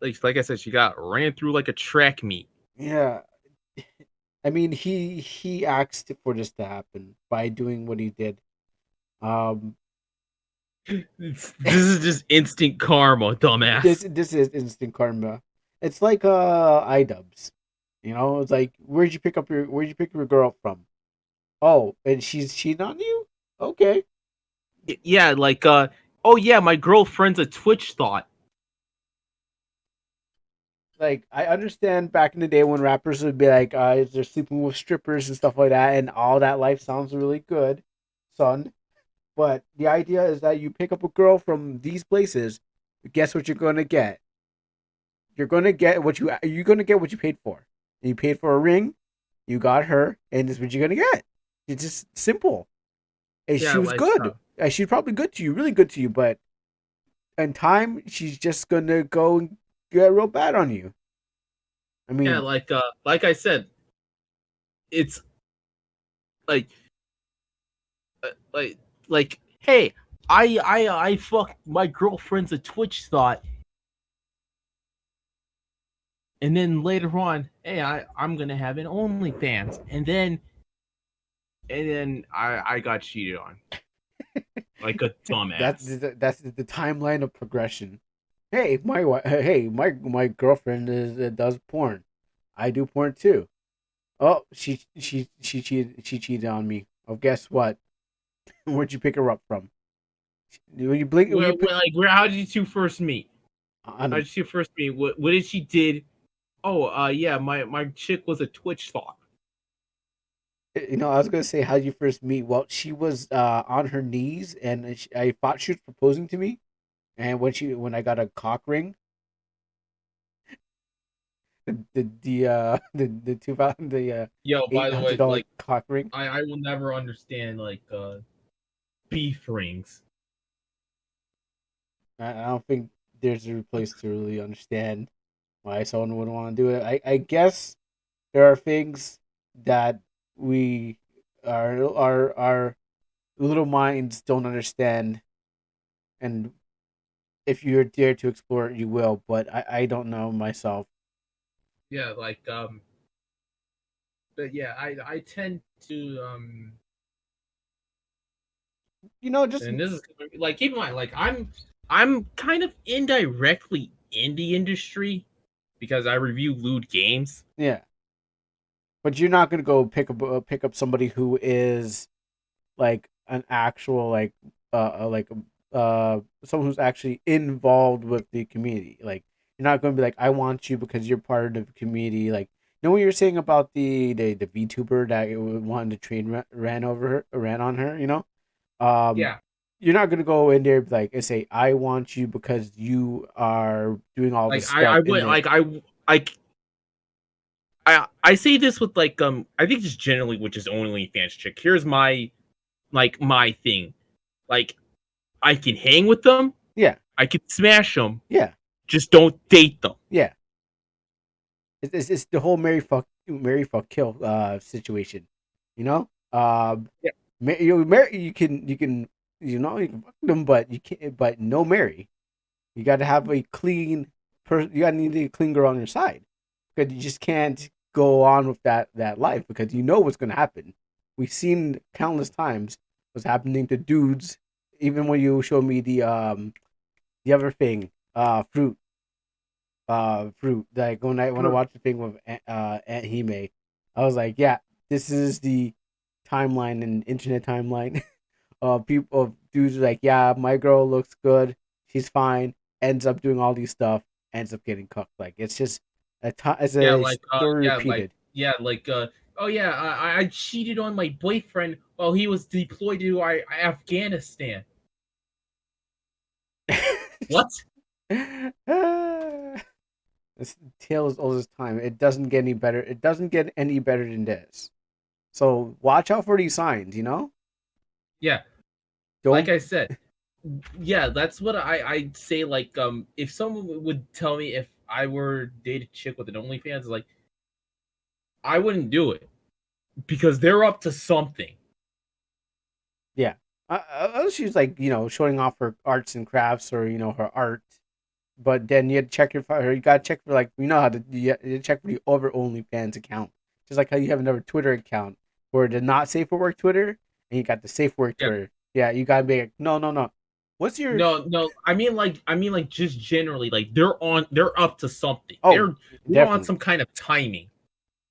Like I said, she got ran through like a track meet. yeah, I mean, he asked for this to happen by doing what he did. Um, This is just instant karma, this dumbass. this is instant karma. It's like iDubbbz. It's like where'd you pick your girl up from? Oh, and she's cheating on you? Okay. Yeah, like oh yeah, my girlfriend's a Twitch thought. Like, I understand back in the day when rappers would be like, they're sleeping with strippers and stuff like that, and all that life sounds really good, son. But the idea is that you pick up a girl from these places, guess what you're gonna get? You're gonna get what you paid for. And you paid for a ring, you got her, and this is what you're gonna get. It's just simple. And Yeah, she was like good. She's probably good to you, really good to you, but in time, she's just gonna go and get real bad on you. I yeah, mean, like I said, it's like uh, like like hey, I fuck my girlfriend's a Twitch thought. and then later on, hey, I'm gonna have an OnlyFans, and then I got cheated on like a dumbass. That's the timeline of progression. Hey, my girlfriend does porn. I do porn too. Oh, she cheated on me. Oh, guess what? Where'd you pick her up from? When you blink, when you pick, How did you two first meet? I How don't. did you first meet? What did she did? Oh, yeah, my chick was a Twitch star. I was gonna say how you first meet. Well, she was on her knees, and I thought she was proposing to me. And when I got a cock ring, the 2000 the Yo, by the way, $800 like cock ring. I will never understand beef rings. I don't think there's a place to really understand why someone would want to do it. I guess there are things that we our little minds don't understand, and if you're dare to explore it, you will. But I don't know myself. Yeah, but yeah, I tend to Just and this is like keep in mind, like I'm kind of indirectly in the industry because I review lewd games. yeah. But you're not gonna go pick up somebody who is like an actual someone who's actually involved with the community. Like you're not going to be like, I want you because you're part of the community. Like what you were saying about the VTuber that wanted to ran on her. Um, Yeah, you're not going to go in there like and say, I want you because you are doing all like this I stuff in would there. I say this with I think just generally with just OnlyFans chick. Here's my thing. Like I can hang with them, Yeah, I can smash them, yeah, just don't date them. yeah. It's the whole Mary fuck kill situation. You know, Yeah, marry you can fuck them, but you can't. But no marry. You got to have a clean person. You got to need a clean girl on your side because you just can't go on with that life because you know what's gonna happen. We've seen countless times what's happening to dudes. Even when you show me the other thing, fruit. Like when I watched the thing with Aunt Hime, I was like, yeah, this is the timeline and internet timeline. People of dudes are like, yeah, my girl looks good, she's fine, ends up doing all these stuff, ends up getting cooked. Like it's just it's yeah, a story repeated. oh yeah, I cheated on my boyfriend while he was deployed to Afghanistan. What? This tale is old as time. It doesn't get any better. It doesn't get any better than this. So watch out for these signs. Yeah, like Don't. I said, yeah, that's what I'd say. If someone would tell me if I were dated chick with an OnlyFans, like I wouldn't do it because they're up to something. Yeah. She's like, showing off her arts and crafts or, her art. But then you had to check you got to check for like, how to, you had to check for the other OnlyFans account. Just like how you have another Twitter account for the not safe for work Twitter and you got the safe work Yeah, Twitter. Yeah, you got to be like, no, no, no. What's your, no, I mean, just generally, like they're up to something. oh, They're on definitely. some kind of timing.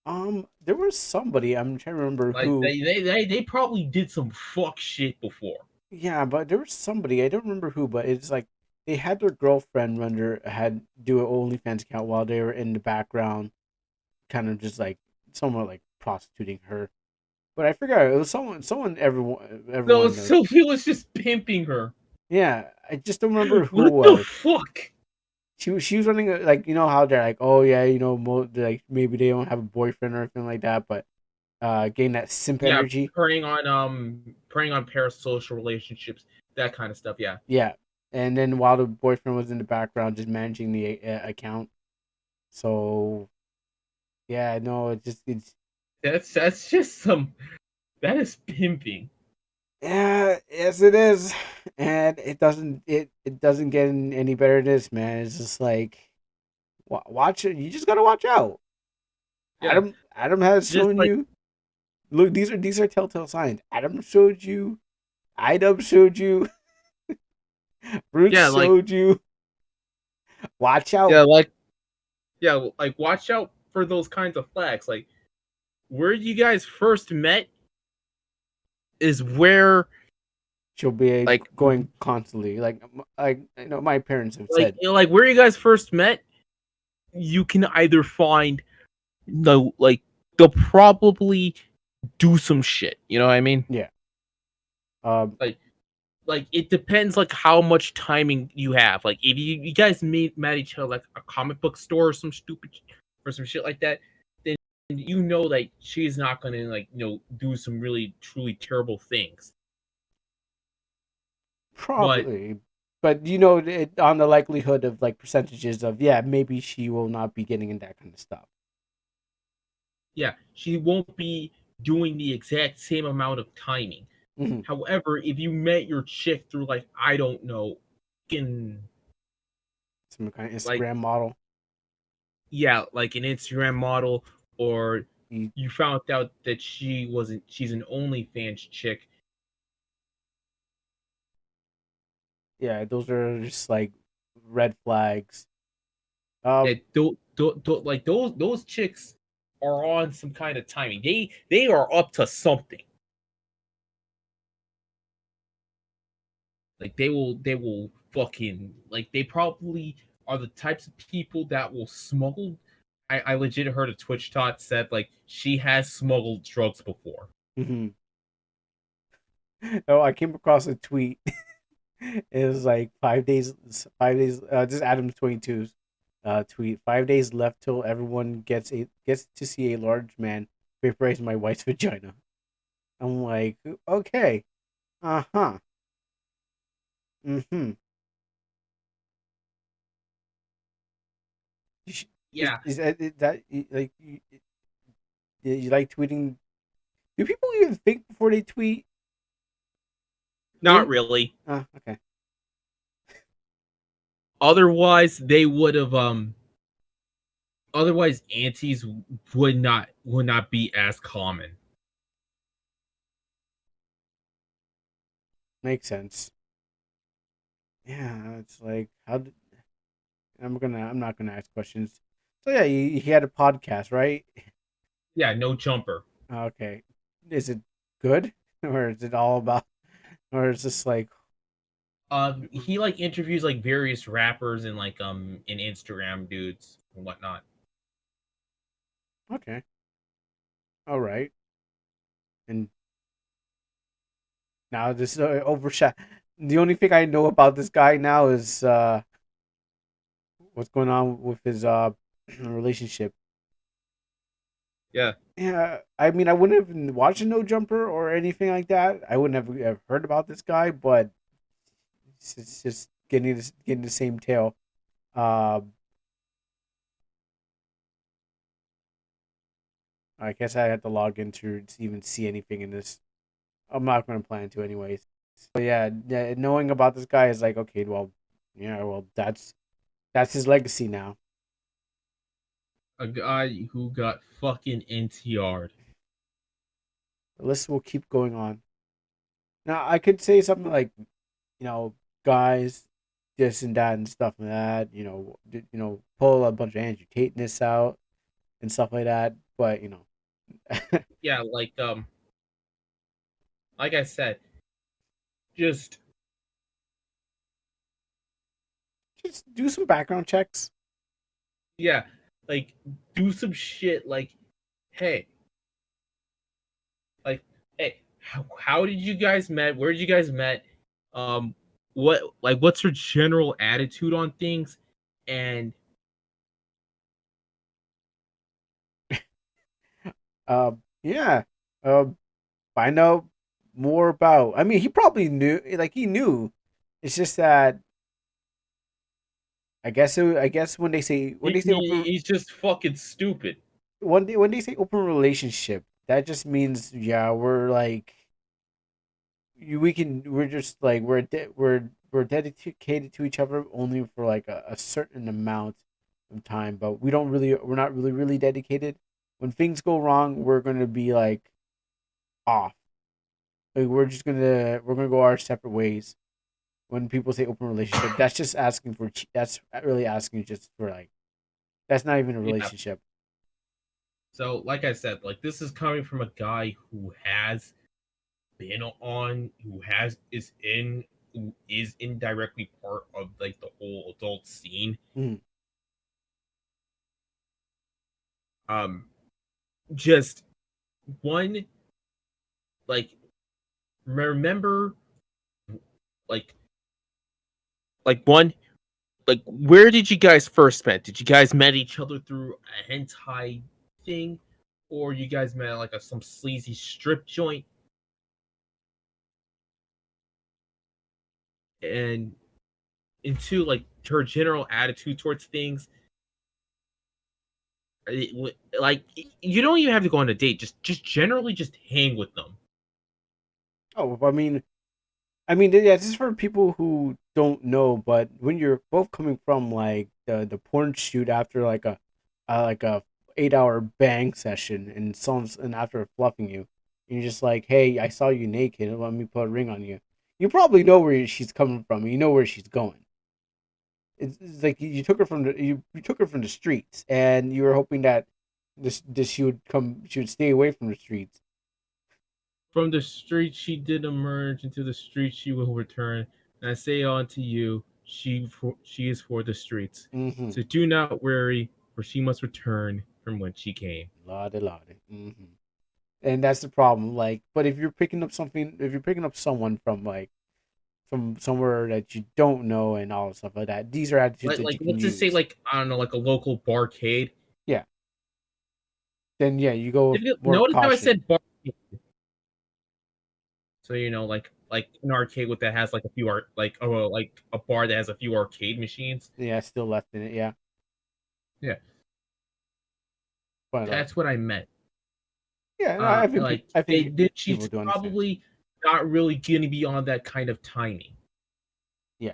There was somebody, I'm trying to remember Like who. they probably did some fuck shit before. Yeah, but there was somebody, I don't remember who, but it's like they had their girlfriend had do an OnlyFans account while they were in the background, kind of just like somewhat like prostituting her. But I forgot it was someone So everyone knows. Sophie was just pimping her. Yeah, I just don't remember who it What the was. fuck? She was running like how they're like, oh yeah, like maybe they don't have a boyfriend or anything like that, but getting that simp Yeah, energy. preying on parasocial relationships, that kind of stuff. Yeah, Yeah, and then while the boyfriend was in the background just managing the account. So yeah, no, it's that's just some that is pimping. yeah, yes it is, and it doesn't get any better than this, man. It's just like Watch it. You just gotta watch out. Yeah, Adam has just shown like you. Look, these are telltale signs. Adam showed you. Idub showed you. Roots yeah, like showed you. Watch out. yeah, like yeah, like watch out for those kinds of flags. Like where you guys first met is where She'll be like going constantly. My parents have said. like where you guys first met. You can either find the like they'll probably do some shit. You know what I mean? Yeah. Um. Like it depends like how much timing you have. Like if you guys met each other like a comic book store or some stupid or some shit like that, then you know like she's not gonna like do some really truly terrible things. But Probably. But on the likelihood of like percentages of, yeah, maybe she will not be getting in that kind of stuff. yeah, she won't be doing the exact same amount of timing. Hmm. However, if you met your chick through like I don't know, fucking Some kind of like Instagram model. yeah, like an Instagram model, or You, you found out that she's an OnlyFans chick. yeah, those are just like red flags. Um, That like those chicks are on some kind of timing. They are up to something. Like they will fucking like they probably are the types of people that will smuggle. I legit heard a Twitch tot said like she has smuggled drugs before. mhm. Oh, I came across a tweet. It was like 5 days. 5 days. This is Adams 22's tweet. 5 days left till everyone gets to see a large man vaporize my wife's vagina. I'm like, okay, uh-huh, mm-hmm. Is Yeah, that like you like tweeting? Do people even think before they tweet? not really. Okay. Otherwise, they would have otherwise antis would not be as common. Makes sense. Yeah, it's like I'm not gonna ask questions. So yeah, he had a podcast, right? Yeah, no jumper. Okay. Is it good? Or is it all about, or is this like, He like interviews like various rappers and like and Instagram dudes and whatnot. okay, all right. And now this overshot. The only thing I know about this guy now is what's going on with his relationship. Yeah, Yeah, I mean, I wouldn't have been watching No Jumper or anything like that. I wouldn't have heard about this guy, but it's just getting the same tale. Uh, I guess I had to log in to even see anything in this. I'm not going to plan to anyways. But yeah, knowing about this guy is like, okay, well, yeah, well, that's his legacy now. a guy who got fucking NTR'd. The list will keep going on. Now, I could say something like, guys, this and that and stuff like that. Pull a bunch of Andrew Tateness out and stuff like that. But Yeah, like I said, just just do some background checks. yeah, like do some shit. Hey, like, hey, how did you guys met? Where did you guys met? Um, what's her general attitude on things? And Yeah. Um, find out more about. I mean, he probably knew. Like he knew. It's just that I guess when they say open he's just fucking stupid. when they say open relationship, that just means, yeah, we're like we're just like we're dedicated to each other only for like a certain amount of time, but we're not really dedicated. When things go wrong, we're gonna be like off. Like we're gonna go our separate ways. When people say open relationship, that's just asking for that's really asking just for like that's not even a Yeah. relationship. So, like I said, like this is coming from a guy who has been on, who is indirectly part of like the whole adult scene. Mm. Um, just one, like, remember, like, one, like, where did you guys first met? Did you guys met each other through a hentai thing, or you guys met at like some sleazy strip joint? And into like her general attitude towards things, like you don't even have to go on a date. Just generally just hang with them. Oh, yeah, this is for people who don't know. But when you're both coming from like the porn shoot after like a 8 hour bang session, and after fluffing you, and you're just like, hey, I saw you naked. Let me put a ring on you. You probably know where she's coming from. You know where she's going. It's like you took her from you took her from the streets, and you were hoping that this she would stay away from the streets. From the street she did emerge, into the street she will return. And I say unto you, she is for the streets. Mm-hmm. So do not worry, for she must return from whence she came. Lottie lottie. Mm-hmm. And that's the problem. Like, but if you're picking up someone from like from somewhere that you don't know and all stuff like that, these are attitudes that Like you can let's just say use. like I don't know, like a local barcade. Yeah. Then yeah, you go with more Notice how I caution. said barcade. So you know, like an arcade with that has like a few like a bar that has a few arcade machines. Yeah, still left in it. Yeah, Yeah, but that's what I meant. yeah, no, I think Like people she's do understand. probably not really gonna be on that kind of timing. Yeah,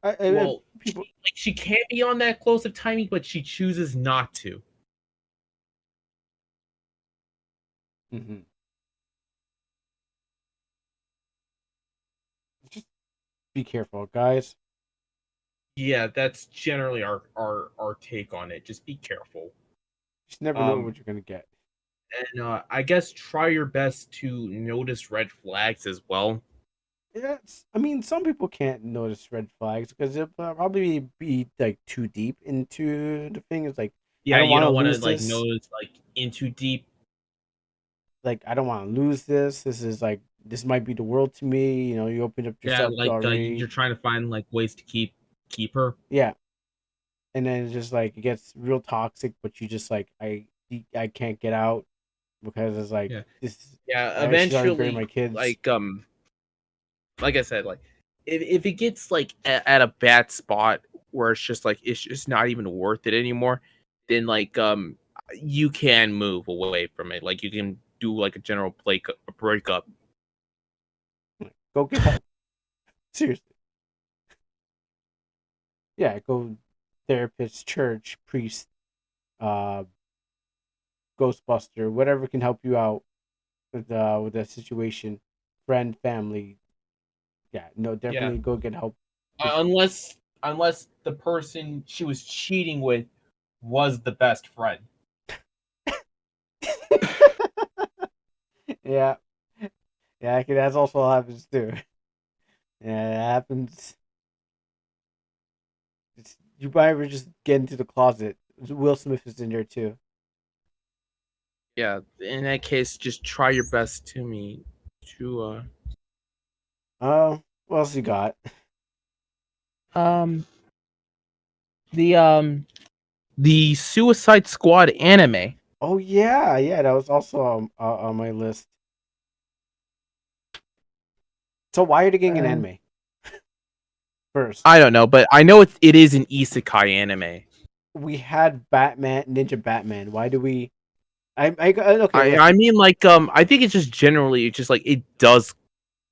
like, Well, people. she can't be on that close of timing, but she chooses not to. Mm-hmm. Just be careful, guys. Yeah, that's generally our take on it. Just be careful. Just never know Um, what you're gonna get. and I guess try your best to notice red flags as well. Yeah, I mean, some people can't notice red flags because it'll probably be like too deep into the thing. It's like I Yeah, don't you want to don't want to lose like this. notice like in too deep. Like I don't want to lose this. This is like this might be the world to me. You know, you opened up Yeah, yourself to like you're already. trying to find like ways to keep her. Yeah, and then it's just like it gets real toxic. But you just like I can't get out because it's like Yeah, this. yeah. She's already buried my Eventually, kids. like I said, like if it gets like at a bad spot where it's just not even worth it anymore, then you can move away from it. Like you can do like a general breakup. Like, go get help. Seriously. Yeah, go therapist, church, priest, uh, Ghostbuster, whatever can help you out with that situation, friend, family. Yeah, no, Yeah, definitely go get help. 'Cause- unless the person she was cheating with was the best friend. yeah, yeah, that's also happens too. Yeah, it happens. You might ever just get into the closet. Will Smith is in there too. Yeah, in that case, just try your best to What else you got? um the the Suicide Squad anime. Oh yeah, yeah, that was also on my list. So why are they getting an Um, anime first? I don't know, but I know it is an isekai anime. We had Batman, Ninja Batman. Why do we? Okay. I Listen, mean I think it's just generally it's just like it does.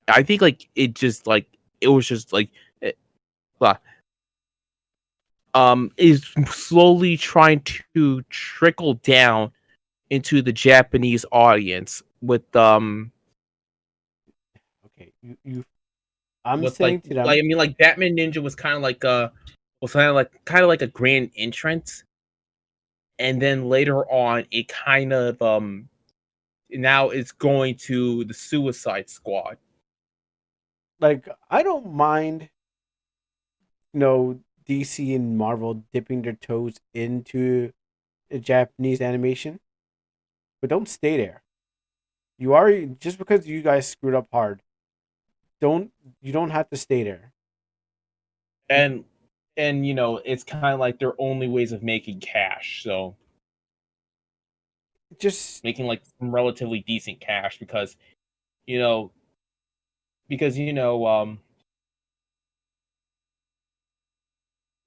I think like it just like it was just like it, blah. is slowly trying to trickle down into the Japanese audience Okay, I'm with saying to like them, I mean like Batman Ninja was kind of like a grand entrance, and then later on it kind of now it's going to the Suicide Squad. like, I don't mind, you know, DC and Marvel dipping their toes into Japanese animation, but don't stay there. You are just because you guys screwed up hard. Don't you don't have to stay there. and and it's kind of like their only ways of making cash, so Just making like some relatively decent cash you know because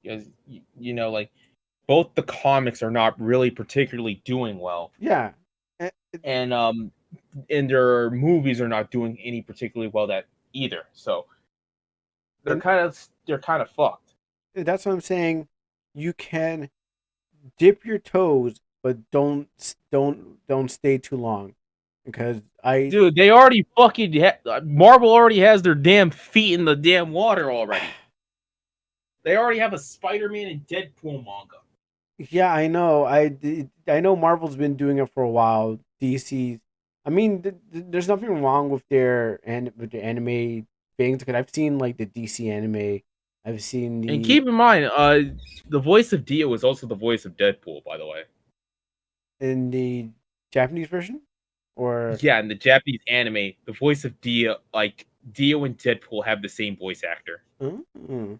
because like both the comics are not really particularly doing well, yeah, and their movies are not doing any particularly well that either, so and they're kind of fucked. that's what I'm saying. You can dip your toes, but don't stay too long, because I Dude, they already Marvel already has their damn feet in the damn water already. They already have a Spider-Man and Deadpool manga. yeah, I know Marvel's been doing it for a while. DC, I mean, there's nothing wrong with with their anime things, because I've seen like the DC anime. I've seen And the keep in mind, the voice of Dio is also the voice of Deadpool, by the way. in the Japanese version, or Yeah, in the Japanese anime, the voice of Dio, like Dio and Deadpool, have the same voice actor. mm,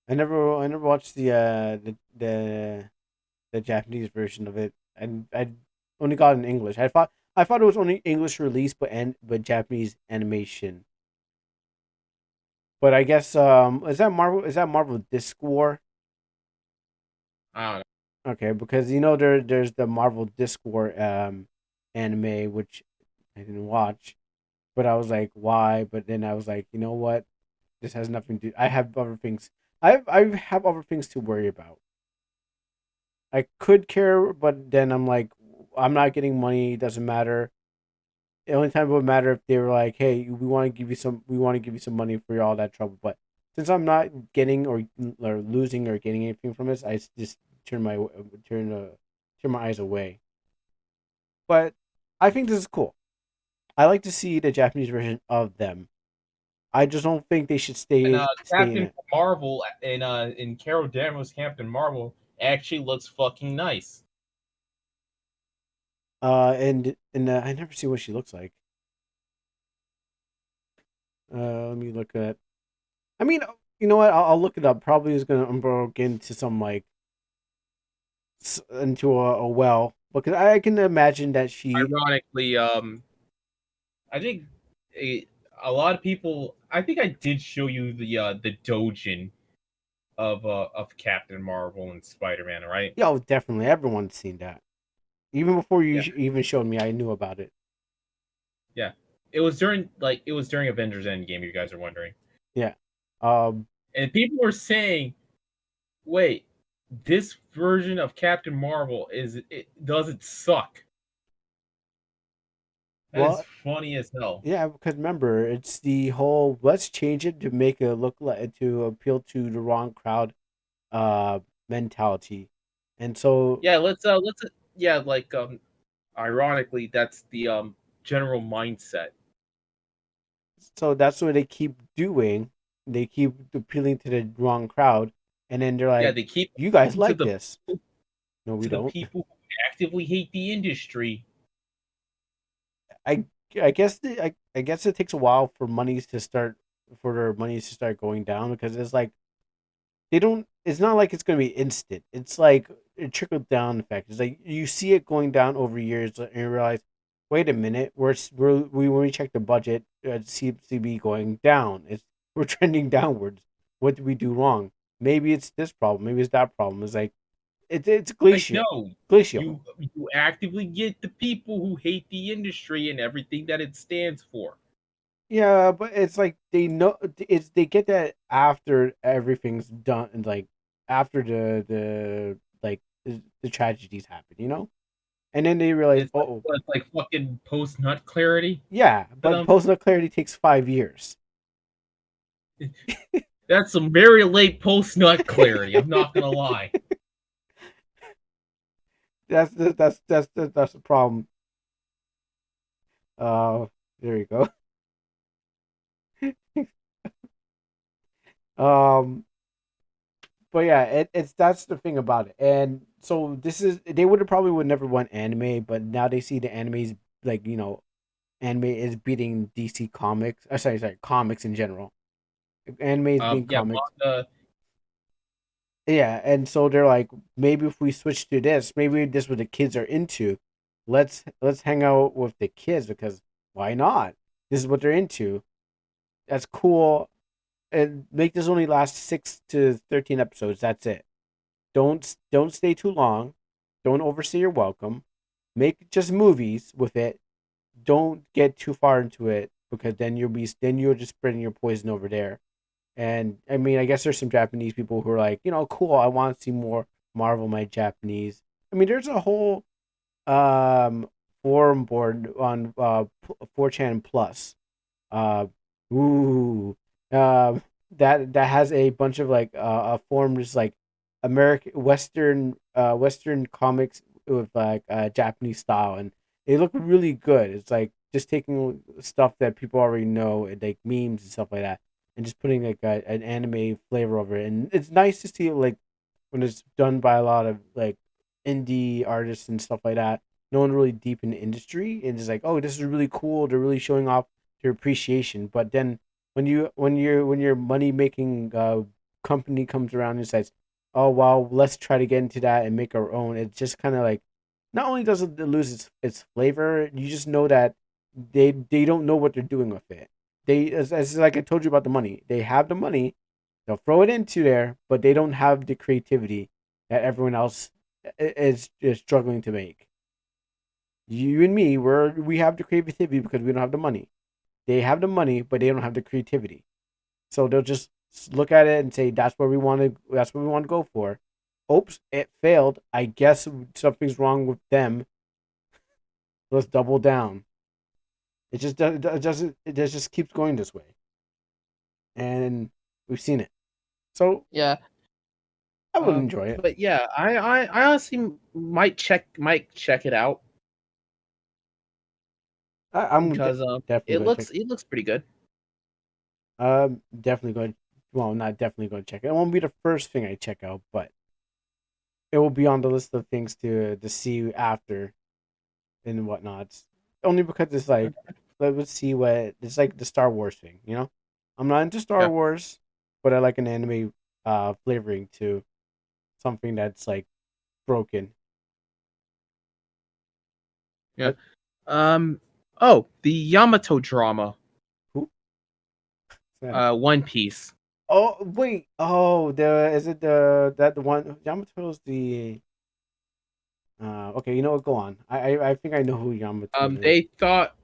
I never watched the Japanese version of it, and I only got it in English. I thought it was only English release, but Japanese animation. But I guess is that Marvel? Is that Marvel Disc War? I don't know. Okay, because there's the Marvel Disc War anime, which I didn't watch, but I was like, why? But then I was like, you know what? This has nothing to. I have other things. I have other things to worry about. I could care, but then I'm like, I'm not getting money. It doesn't matter. The only time it would matter if they were like, "Hey, we want to give you some money for all that trouble." But since I'm not getting or losing or getting anything from this, I just turn turn my eyes away. But I think this is cool. I like to see the Japanese version of them. I just don't think they should And stay in Captain it. Marvel in Carol Danvers' Captain Marvel actually looks fucking nice. And I never see what she looks like. Let me look at. I mean, you know what? I'll look it up. Probably is gonna get into some like into a well, because I can imagine that she. Ironically, I think a, a lot of people. I think I did show you the dojin of Captain Marvel and Spider Man, right? Yeah, oh, definitely. Everyone's seen that. Even before you Yeah, even showed me, I knew about it. yeah. It was during Avengers Endgame. You guys are wondering, Yeah. Um. and people were saying, "Wait, this version of Captain Marvel does it suck?" That is Well, funny as hell. yeah, because remember, it's the whole let's change it to make it look like to appeal to the wrong crowd, uh, mentality, and so Yeah, let's yeah, like ironically, that's the general mindset. that's what they keep doing. They keep appealing to the wrong crowd, and then they're Yeah, like, they keep "You guys to like this? No, we don't." people who actively hate the industry. I I guess I guess it takes a while for their monies to start going down, because it's like they don't. It's not like it's gonna be instant. It's like a trickle down effect. It's like you see it going down over years, and you realize, wait a minute, when we check the budget, CCB going down. We're trending downwards. What did we do wrong? Maybe it's this problem. Maybe it's that problem. It's like it's Like glacial. no, Glacial. you actively get the people who hate the industry and everything that it stands for. Yeah, but it's like they know they get that after everything's done, and like after the tragedies happen, you know. And then they realize, It's like oh what, like fucking post nut clarity yeah, for but them. post nut clarity takes 5 years. That's some very late post nut clarity. I'm not gonna lie. That's the problem. Uh, there you go. Um, but yeah, it's that's the thing about it. And so this is they would never want anime, but now they see the anime's like anime is beating DC comics. Sorry, comics in general. Anime is being Yeah, comics. manga. Yeah, and so they're like, maybe if we switch to this, maybe this is what the kids are into. Let's hang out with the kids because why not? This is what they're into. That's cool. And make this only last 6 to 13 episodes. That's it. Don't stay too long. Don't overstay your welcome. Make just movies with it. Don't get too far into it because then you're just spreading your poison over there. And I mean, I guess there's some Japanese people who are like, cool. I want to see more Marvel. My Japanese. I mean, there's a whole um forum board on 4chan Plus. Uh, ooh, that has a bunch of like a forum just like American Western comics with like Japanese style, and they look really good. It's like just taking stuff that people already know, and like memes and stuff like that, and just putting like an anime flavor over it. And it's nice to see like when it's done by a lot of like indie artists and stuff like that. No one really deep in the industry, and it's like, oh, this is really cool. They're really showing off their appreciation. But then when your money making company comes around and says, oh well, let's try to get into that and make our own. It's just kind of like, not only does it lose its flavor, you just know that they don't know what they're doing with it. They as like I told you about the money, they have the money, they'll throw it into there, but they don't have the creativity that everyone else is struggling to make. You and me, we have the creativity because we don't have the money. They have the money, but they don't have the creativity. So they'll just look at it and say, That's what we want to go for." Oops, it failed. I guess something's wrong with them. Let's double down. It just keeps going this way, and we've seen it. So Yeah. I would enjoy it. But yeah, I honestly might check it out because Definitely it going to check. looks pretty good. Definitely going. Well, not definitely going to check it. It won't be the first thing I check out, but it will be on the list of things to see after and whatnot. Only because it's like, let's see what it's like the Star Wars thing. I'm not into Star Yeah, Wars, but I like an anime flavoring to something that's like broken. yeah. But Oh, the Yamato drama, who? What's that? One Piece. Oh wait. Oh, the is it the one Yamato's the okay, you know what? Go on. I think I know who Yamato is. They thought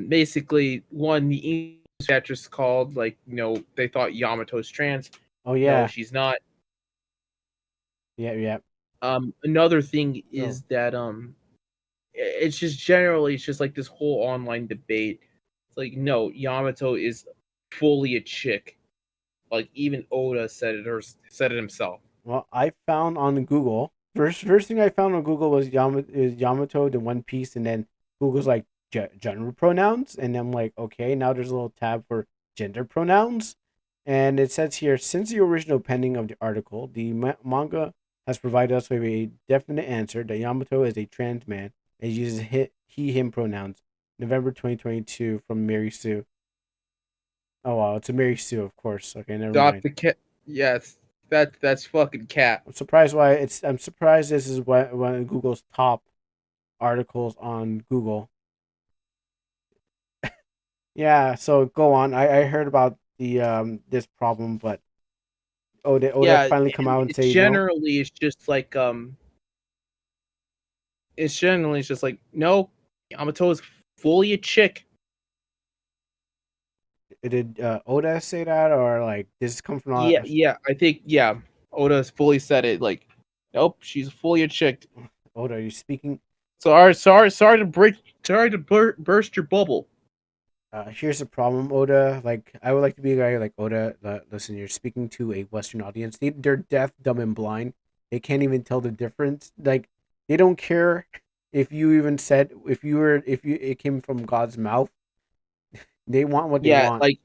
basically one the English actress called like they thought Yamato's trans. Oh No, yeah, she's not. yeah. Another thing So is that it's just generally it's just like this whole online debate. It's like no, Yamato is fully a chick. Like even Oda said it himself. well, I found on Google first thing I found on Google was Yamato the One Piece, and then Google's like gender pronouns, and I'm like, okay, now there's a little tab for gender pronouns, and it says here since the original pending of the article, the manga has provided us with a definite answer that Yamato is a trans man and uses he him pronouns. November 2022 from Mary Sue. Oh wow, it's a Mary Sue, of course. Okay, never Got mind. the cat. Yes, that's fucking cat. I'm surprised this is one of Google's top articles on Google. Yeah, so go on. I heard about the this problem, but Oda Yeah, finally come out and it's say no. generally it's just like no, Yamato is fully a chick. did Oda say that, or like this come from Yeah. I think Oda's fully said it. Like, nope, she's fully a chick. Oda? Are you speaking? Sorry to burst your bubble. Here's the problem, Oda. Like, I would like to be a guy like Oda. Listen, you're speaking to a Western audience. They're deaf, dumb, and blind. They can't even tell the difference. Like, they don't care if you even said if you it came from God's mouth. They want what they Yeah, want. like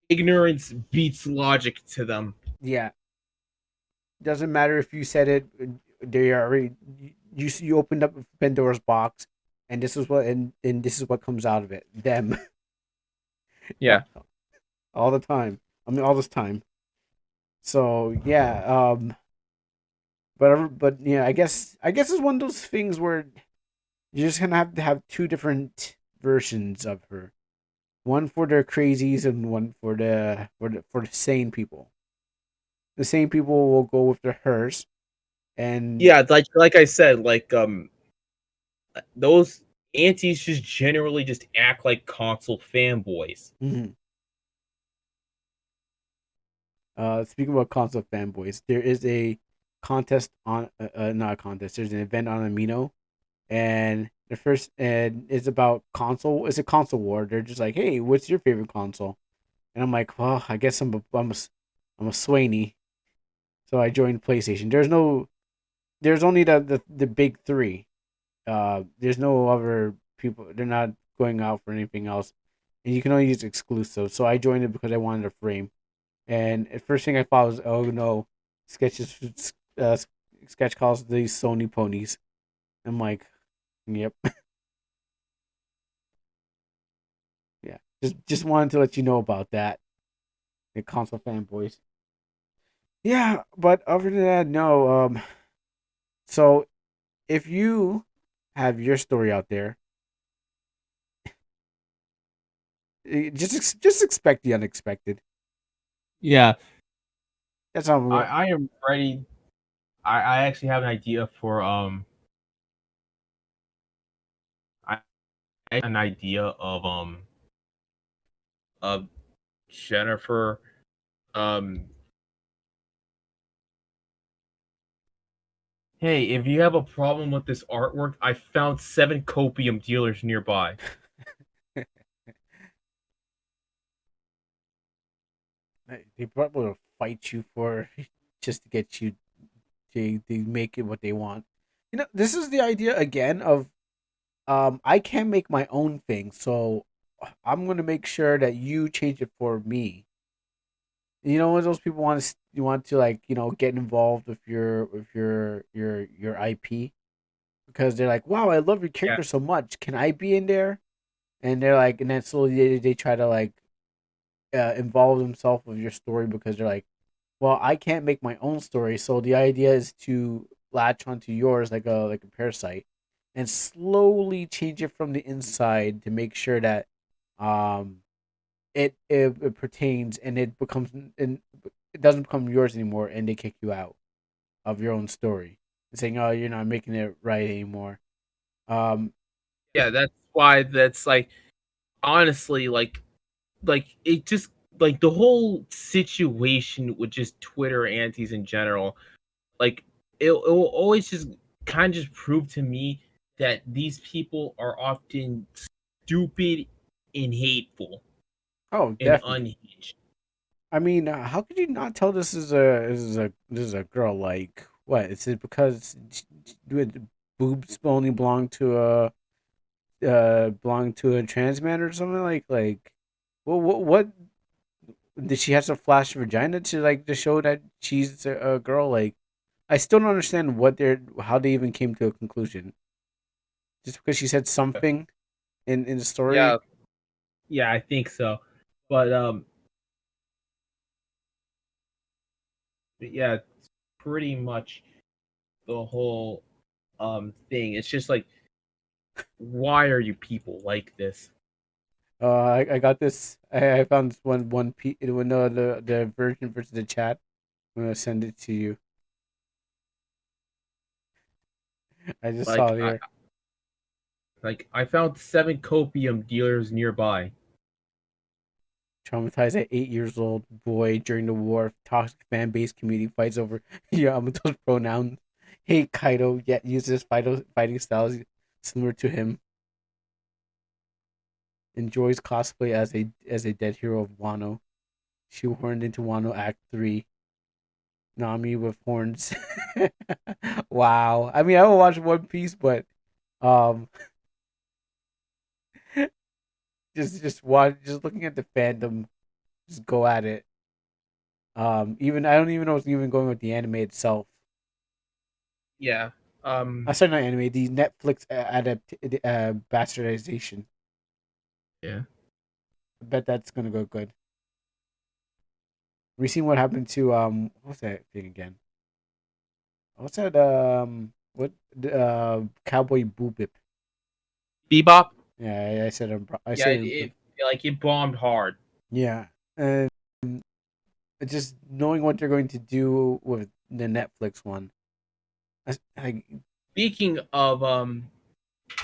ignorance beats logic to them. Yeah, doesn't matter if you said it. They already you opened up Pandora's box, and this is what comes out of it. Them Yeah, all the time. I mean, all this time. So yeah, but yeah, I guess it's one of those things where you're just gonna have to have two different versions of her, one for the crazies and one for the sane people. The sane people will go with the hers, and yeah. Like I said, those aunties just generally just act like console fanboys. mhm. Speaking about console fanboys, there is a contest on not a contest. There's an event on Amino, and the first and it's about console. It's a console war. They're just like, hey, what's your favorite console? And I'm like, well, I guess I'm a Swaney. So I joined PlayStation. There's only the big three. There's no other people. They're not going out for anything else, and you can only use exclusive. So I joined it because I wanted a frame. And the first thing I thought was, oh no, sketches, uh, sketch calls these Sony ponies. I'm like, yep, yeah. Just wanted to let you know about that, the console fanboys. Yeah, but other than that, no. So if you have your story out there, just expect the unexpected. Yeah, That's how I'm real. I am ready. I actually have an idea for I an idea of Jennifer. Um, hey, if you have a problem with this artwork, I found 7 copium dealers nearby. They probably will fight you for just to get you to make it what they want. This is the idea again of I can't make my own thing, so I'm gonna make sure that you change it for me. When those people you want to like get involved with your IP because they're like, wow, I love your Yeah, character so much. Can I be in there? And they're like, and then slowly they try to like involve themselves with your story because they're like, well, I can't make my own story, so the idea is to latch onto yours like a parasite, and slowly change it from the inside to make sure that um it pertains and it doesn't become yours anymore, and they kick you out of your own story, saying, oh, you're not making it right anymore. Um, yeah. That's why. That's like honestly, it just like the whole situation with just Twitter antis in general. Like it will always just kind of just prove to me that these people are often stupid and hateful oh, and definitely. unhinged. I mean, how could you not tell this is a girl? Like, what? Is it because with boobs only belong to a trans man or something like? What did she have to flash vagina to show that she's a girl? Like, I still don't understand how they even came to a conclusion. Just because she said something in the story. Yeah, yeah, I think so. But yeah, pretty much the whole thing. It's just like, why are you people like this? I got this. I found this one piece. No, the version versus the chat. I'm gonna send it to you. I just saw Like it I here. I found 7 copium dealers nearby. Traumatized at 8 years old boy during the war. Toxic fan base community fights over Yamato's pronouns. Hate Kaido, yet uses fighting styles similar to him. Enjoys cosplay as a dead hero of Wano. Shoehorned into Wano Act 3. Nami with horns. Wow. I mean, I haven't watched One Piece, but um, just looking at the fandom, just go at it. Even I don't even know if it's even going with the anime itself. Yeah. Sorry, not anime. The Netflix bastardization. Yeah. I bet that's gonna go good. We seen what happened to what's that thing again? What's that what Cowboy Boobip? Bebop. Yeah, I said I Yeah, said it bombed hard. yeah, and just knowing what they're going to do with the Netflix one. I Speaking of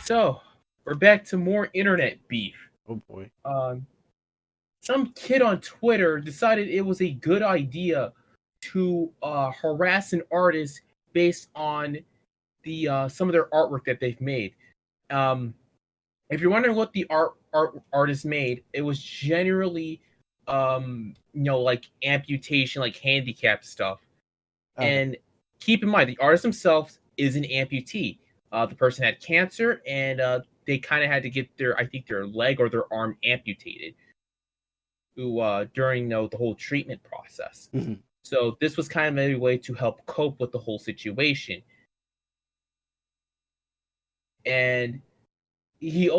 so we're back to more internet beef. oh boy. Some kid on Twitter decided it was a good idea to harass an artist based on the some of their artwork that they've made. Um, if you're wondering what the artist made, it was generally like amputation, like handicap stuff. Okay. And keep in mind, the artist themselves is an amputee. The person had cancer, and they kind of had to get I think their leg or their arm amputated during the whole treatment process. Mm-hmm. So this was kind of a way to help cope with the whole situation. And the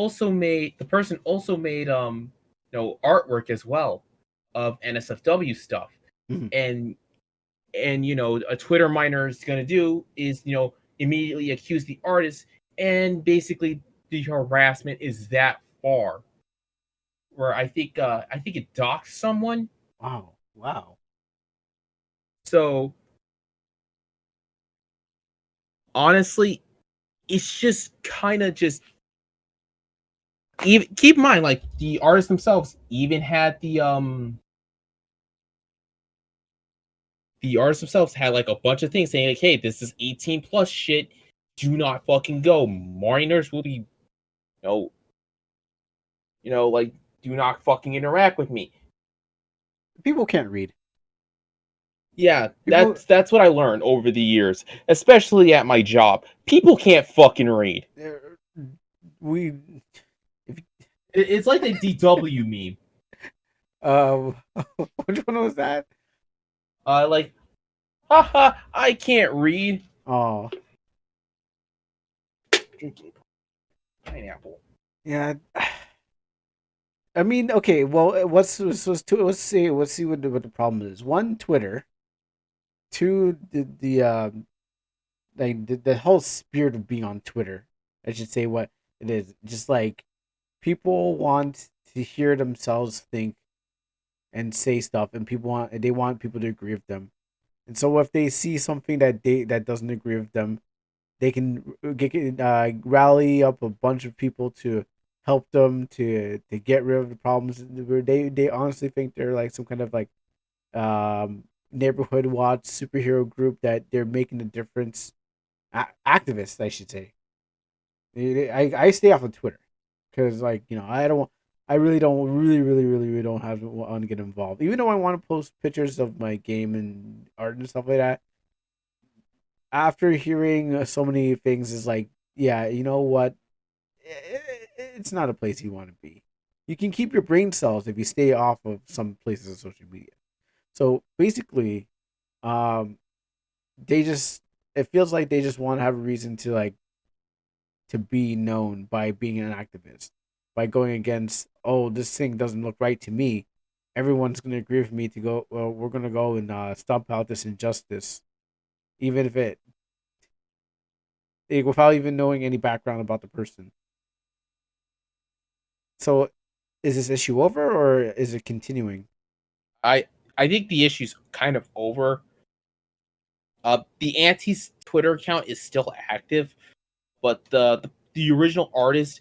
person also made artwork as well of NSFW stuff. Mm-hmm. And a Twitter miner is going to do is immediately accuse the artist, and basically the harassment is that far where I think it doxed someone. Wow. So honestly, it's just kind of just even keep in mind, like, the artists themselves even had the artists themselves had like a bunch of things saying like, hey, this is 18 plus shit, do not fucking go, minors will be like, do not fucking interact with me. People can't read. Yeah, People. that's what I learned over the years, especially at my job. People can't fucking read. We. It's like the DW meme. Uh, which one was that? Like, haha, I can't read. Oh, Drinking pineapple. yeah. I mean, okay. Well, let's see what the problem is. One, Twitter. Two, the whole spirit of being on Twitter. I should say what it is. Just like people want to hear themselves think and say stuff, and they want people to agree with them. And so if they see something that doesn't agree with them, they can rally up a bunch of people to help them to get rid of the problems. They honestly think they're like some kind of like neighborhood watch superhero group that they're making a difference. Activists, I should say. I stay off of Twitter because like I really really don't have want to get involved. Even though I want to post pictures of my game and art and stuff like that, after hearing so many things, is like, yeah, you know what? It's not a place you want to be. You can keep your brain cells if you stay off of some places of social media. So basically, um, they just it feels like they just want to have a reason to like to be known by being an activist, by going against, oh, this thing doesn't look right to me. Everyone's gonna agree with me to go. Well, we're gonna go and stomp out this injustice, even if without even knowing any background about the person. So, is this issue over or is it continuing? I think the issue's kind of over. The Auntie's Twitter account is still active, but the original artist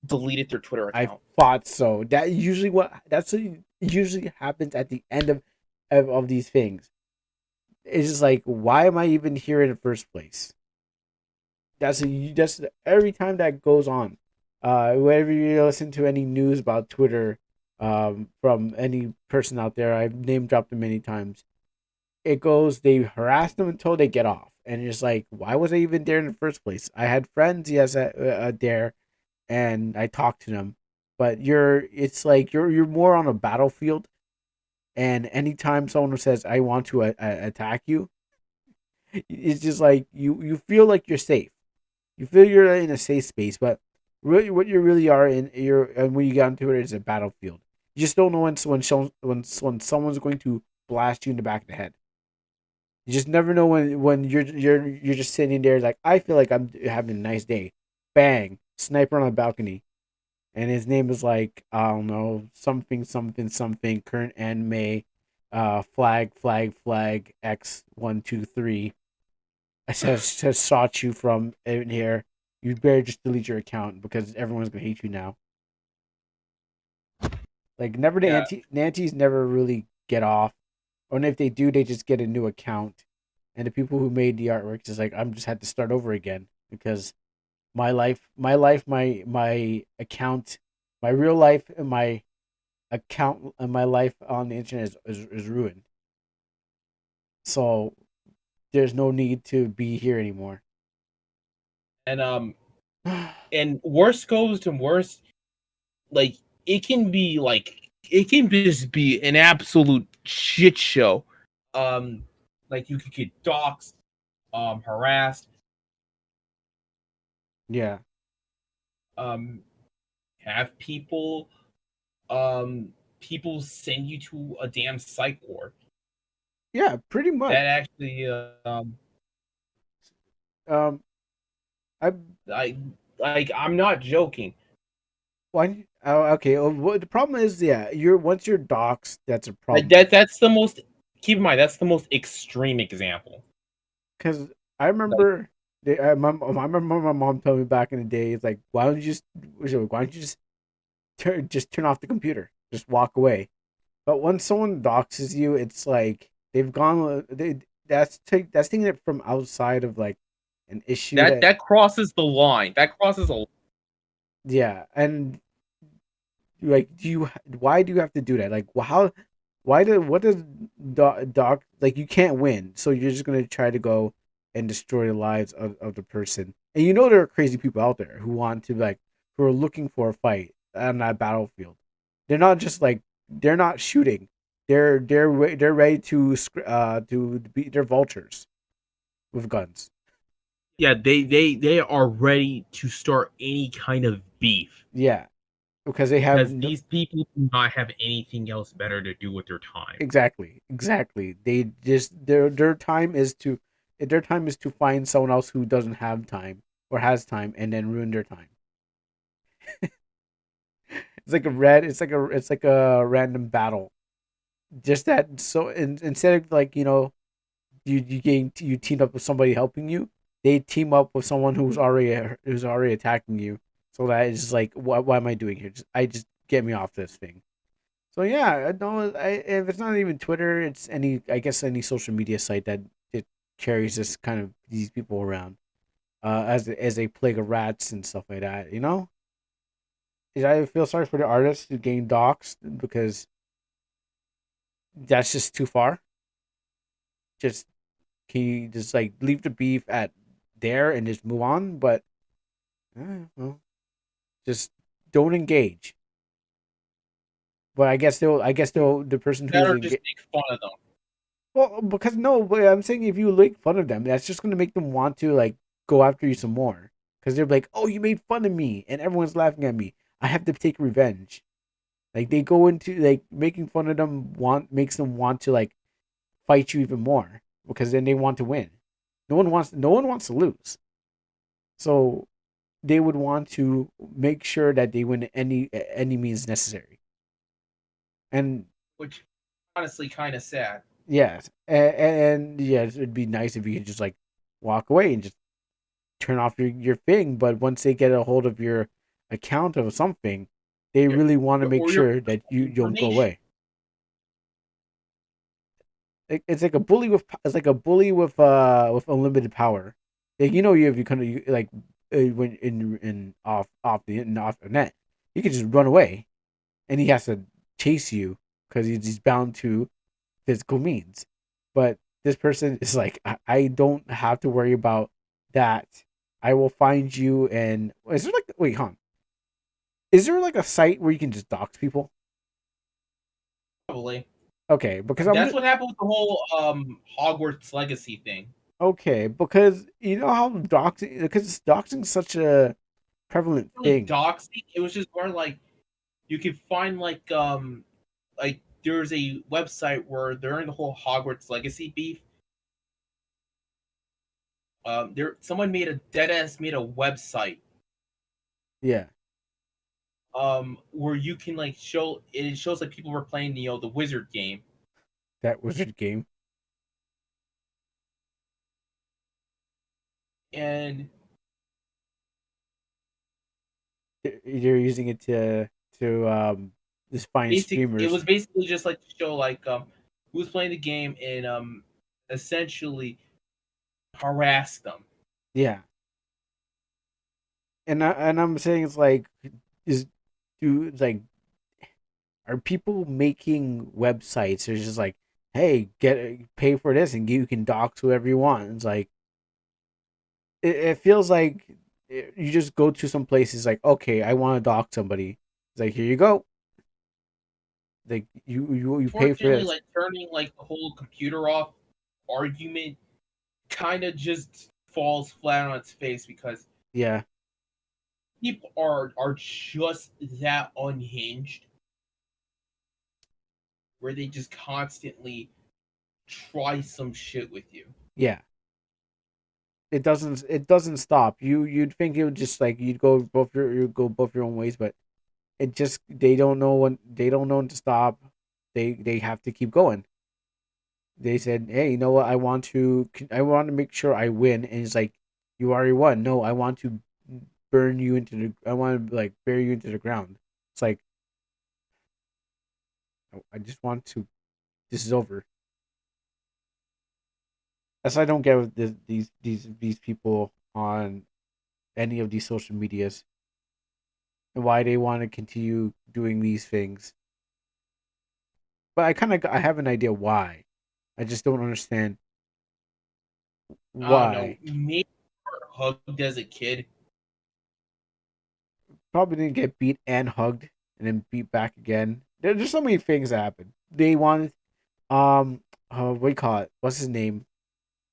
deleted their Twitter I account. thought so. That usually what that's usually happens at the end of these things. It's just like, why am I even here in the first place? That's every time that goes on. Whenever you listen to any news about Twitter, from any person out there, I've name dropped them many times. It goes, they harass them until they get off, and it's like, why was I even there in the first place? I had friends, yes, there, and I talked to them, but it's like you're more on a battlefield, and anytime someone says, "I want to attack you," it's just like you feel like you're safe. You feel you're in a safe space, but really, what you really are in, and when you get into it, is a battlefield. You just don't know when someone's going to blast you in the back of the head. You just never know when you're just sitting there like, I feel like I'm having a nice day. Bang, sniper on a balcony, and his name is like, I don't know, something something something, current anime, flag X123. I says shot you from in here. You better just delete your account because everyone's gonna hate you now. Like, never the Yeah, antis never really get off, or if they do, they just get a new account, and the people who made the artwork just like, I'm just had to start over again because my account, my real life, and my account and my life on the internet is ruined. So there's no need to be here anymore. and and worst goes to worst, like it can just be an absolute shit show. Um, like you could get doxxed, harassed, Yeah, um, have people send you to a damn psych ward. yeah, pretty much. That actually, Um, I I like I'm not joking. why? Oh, okay. Well, the problem is, yeah, you're once you're doxxed, that's a Like problem. that's the most. Keep in mind that's the most extreme example. Because I Like remember, I remember my mom telling me back in the day, it's like, why don't you just turn off the computer, just walk away. But when someone doxes you, it's like they've gone. That's taking it from outside of like an issue that, that crosses the line. That crosses a yeah, and like, why do you have to do that? Like, how, why do what does doc like, you can't win, so you're just gonna try to go and destroy the lives of the person, and you know there are crazy people out there who want to, like, who are looking for a fight on that battlefield. They're not just like, they're not shooting. They're ready to be, they're vultures with guns. yeah. They are ready to start any kind of beef Yeah, because they have because no, these people do not have anything else better to do with their time. exactly. They just their time is to find someone else who doesn't have time or has time and then ruin their time. It's like a random battle. Just that, so instead of, like, you team up with somebody helping you, they team up with someone who's already attacking you. So that is like, what am I doing here? Just get me off this thing. So yeah, no, if it's not even Twitter, it's any, I guess, any social media site that it carries this kind of these people around, as a plague of rats and stuff like that. I feel sorry for the artists who getting doxxed because that's just too far. Just, can you just like leave the beef at there and just move on? But well, just don't engage. But I guess they'll the person who's Better just make fun of them. well, because no, but I'm saying, if you make fun of them, that's just gonna make them want to, like, go after you some more. Because they're like, "Oh, you made fun of me, and everyone's laughing at me. I have to take revenge." Like, they go into, like, making fun of them makes them want to, like, fight you even more because then they want to win. No one wants to lose. So they would want to make sure that they win any means necessary. And Which honestly kind of sad. yes, and yes, it'd be nice if you could just, like, walk away and just turn off your thing. But once they get a hold of your account of something, they Your, really want to make or your sure that personal you don't go information. away. It's like a bully with with unlimited power. Like you have you kind of like when in off the net, he can just run away, and he has to chase you because he's bound to physical means. But this person is like, I don't have to worry about that. I will find you. And is there like wait, huh? Is there like a site where you can just dox people? Probably. Okay, because I'm That's just what happened with the whole Hogwarts Legacy thing. okay because you know how doxing because doxing is such a prevalent Really thing. doxing. It was just more like you could find like there's a website where during the whole Hogwarts Legacy beef, there someone made a dead ass made a website Yeah, where you can like show it shows like people were playing the wizard game. that wizard game. And You're using it to just find it streamers. was basically just like to show like who's playing the game and essentially harass them. Yeah, and I'm saying it's like is do like are people making websites? It's just like, hey, pay for this and you can dox whoever you want. It's like it feels like you just go to some places like, okay, I want to dox somebody. It's like here you go. Like you pay for Fortunately, this. like turning like the whole computer off argument kind of just falls flat on its face because Yeah, people are just that unhinged where they just constantly try some shit with you. yeah. It doesn't stop. You'd think it would just like you'd go both your own ways, but it just they don't know when to stop. They have to keep going. They said, "Hey, you know what? I want to make sure I win." And it's like, "You already won." No, I want to burn you into the. I want to like bury you into the ground. It's like I just want to. This is over. That's what I don't get with these people on any of these social medias and why they want to continue doing these things. But I have an idea why. I just don't understand I don't know. why. Maybe hugged as a kid. Probably didn't get beat and hugged and then beat back again. There's so many things that happened. They wanted what do you call it? What's his name?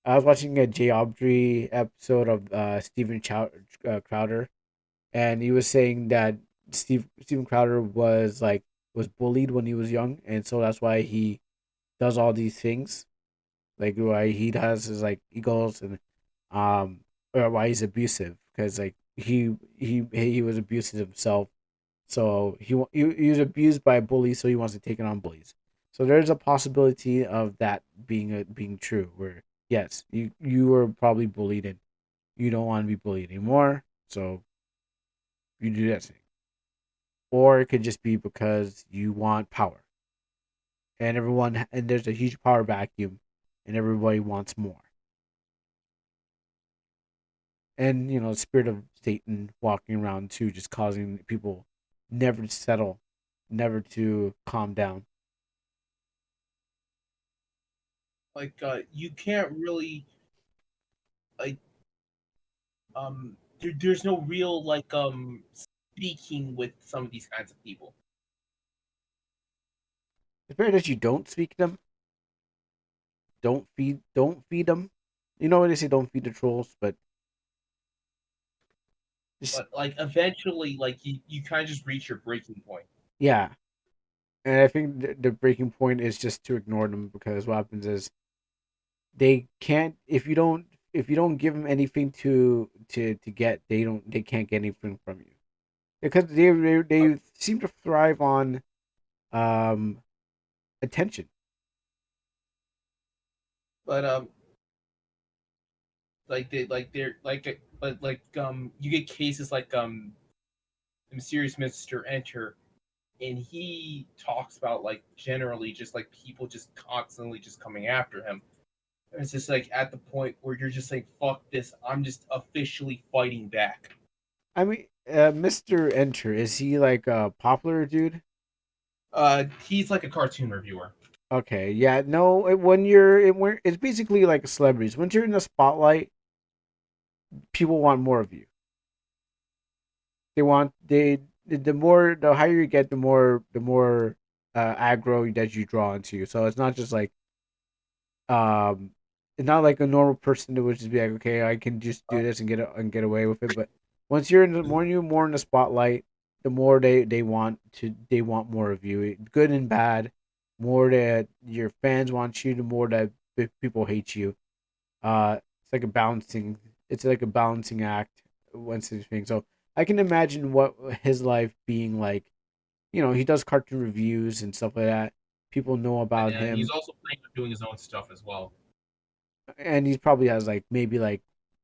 I was watching a J Aubrey episode of Crowder, and he was saying that Steven Crowder was bullied when he was young, and so that's why he does all these things. Like why he does is like he goes and um or why he's abusive because like he was abusive himself. So he was abused by bullies, so he wants to take it on bullies. So there's a possibility of that being true. Where yes, you were probably bullied and you don't want to be bullied anymore, so you do that thing. Or it could just be because you want power, and there's a huge power vacuum, and everybody wants more. And the spirit of Satan walking around too, just causing people never to settle, never to calm down. Like you can't really like there's no real like speaking with some of these kinds of people. The spirit that you don't speak them, don't feed them. You know what they say, don't feed the trolls, but just But like eventually like you kind of just reach your breaking point. yeah. And I think the breaking point is just to ignore them because what happens is they can't if you don't give them anything to get they can't get anything from you because they seem to thrive on um attention. But like they're but like you get cases like the mysterious Mr. Enter and he talks about like generally just like people just constantly just coming after him. It's just like at the point where you're just like, fuck this, I'm just officially fighting back. I mean, Mr. Enter, is he like a popular dude? He's like a cartoon reviewer. Okay, yeah, no. When it's basically like celebrities. Once you're in the spotlight, people want more of you. The higher you get, the more aggro that you draw into. So it's not just like um, it's not like a normal person that would just be like, okay, I can just do this and get away with it. But once you're in the more in the spotlight, the more they want more of you, good and bad. More that your fans want you, the more that people hate you. It's like a balancing. It's like a balancing act once these things. So I can imagine what his life being like. He does cartoon reviews and stuff like that. People know about And he's him, also planning on doing his own stuff as well. and he probably has like maybe like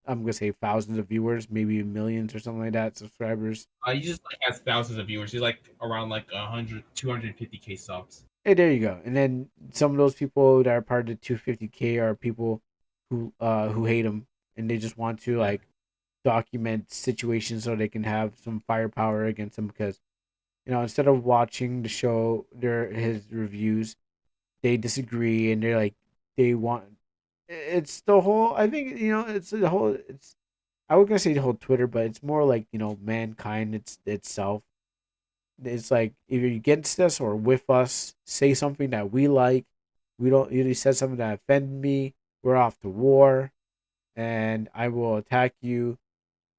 I'm gonna say thousands of viewers, maybe millions or something like that, subscribers. He just like has thousands of viewers. He's like around like 100, 250K subs. Hey, there you go. And then some of those people that are part of the 250K are people who hate him and they just want to Yeah. like document situations so they can have some firepower against him because instead of watching the show, his reviews, they disagree and they're like they want. It's the whole. I think it's the whole. It's I was gonna say the whole Twitter, but it's more like mankind. Itself. It's like either you against us or with us. Say something that we like. We don't. You said something that offended me. We're off to war, and I will attack you.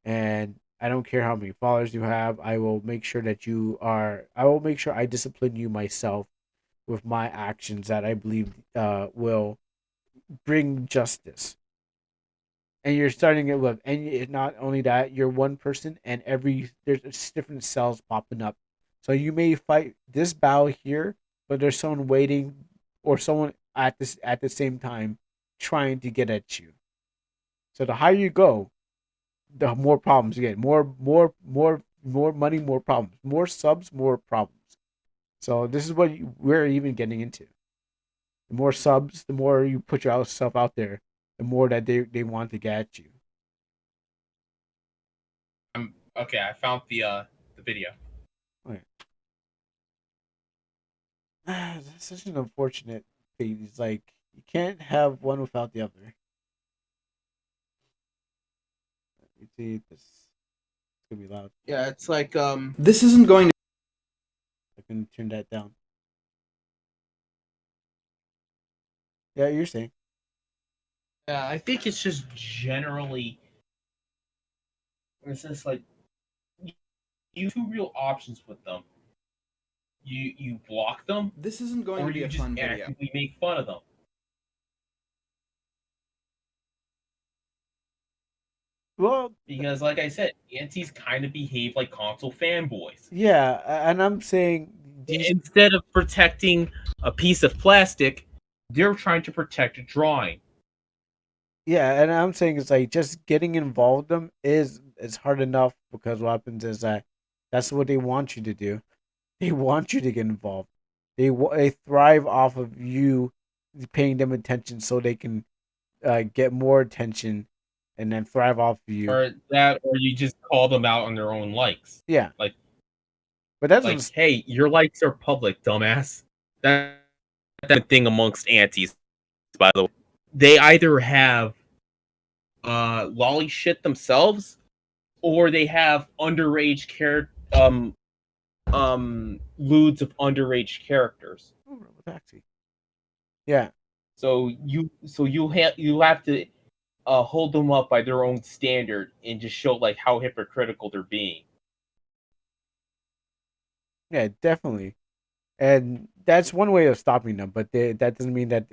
And I don't care how many followers you have. I will make sure that you are. I will make sure I discipline you myself with my actions that I believe will bring justice. And you're starting it with, and not only that, you're one person, and there's different cells popping up. So you may fight this battle here, but there's someone waiting, or someone at the same time trying to get at you. So the higher you go, the more problems you get. More money, more problems. More subs, more problems. So this is what we're even getting into. The more subs, the more you put yourself out there, the more that they want to get at you. Okay. I found the video. Okay. That's such an unfortunate thing. It's like you can't have one without the other. You see this. It's gonna be loud. Yeah, it's like This isn't going to. I can turn that down. Yeah, you're saying. Yeah, I think it's just generally. It's just like you have two real options with them. You block them, This isn't going or to be you a just fun video. actively make fun of them. Well, Because, like I said, antis kind of behave like console fanboys. yeah, and I'm saying these. Instead of protecting a piece of plastic, they're trying to protect a drawing. Yeah, and I'm saying it's like just getting involved with them is hard enough because what happens is that that's what they want you to do. They want you to get involved. They thrive off of you paying them attention so they can get more attention and then thrive off of you. Or that, or you just call them out on their own likes. Yeah, Like, but that's like, hey, your likes are public, dumbass. That's the thing amongst antis, by the way. They either have lolly shit themselves, or they have underage lewds of underage characters. oh, taxi. Yeah, So you have to hold them up by their own standard and just show like how hypocritical they're being. yeah, definitely. And that's one way of stopping them, but that doesn't mean that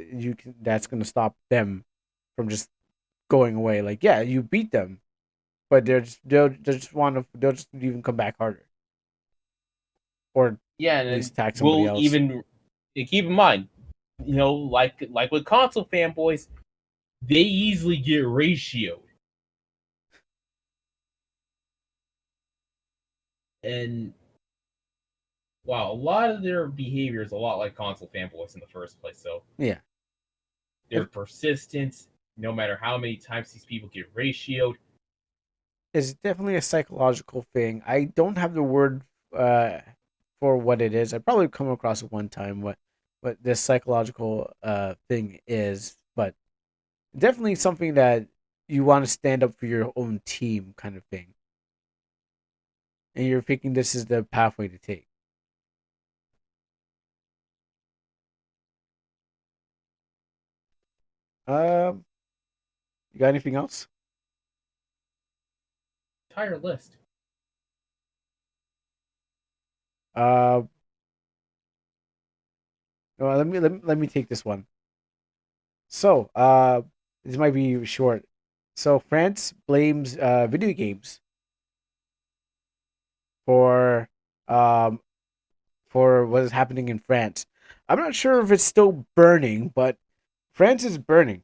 that's going to stop them from just going away. Like, yeah, you beat them, but they'll just even come back harder, or at Yeah, and least then attack somebody we'll else. even keep in mind, like with console fanboys, they easily get ratioed. And wow, a lot of their behavior is a lot like console fanboys in the first place. So Yeah. their persistence, no matter how many times these people get ratioed. It's definitely a psychological thing. I don't have the word uh, for what it is. I probably come across it one time what this psychological thing is, but definitely something that you want to stand up for your own team kind of thing, and you're thinking this is the pathway to take. Um, you got anything else? Entire list. Uh, well, let me take this one. So, this might be short. So, France blames video games for um for what is happening in France. I'm not sure if it's still burning, but France is burning.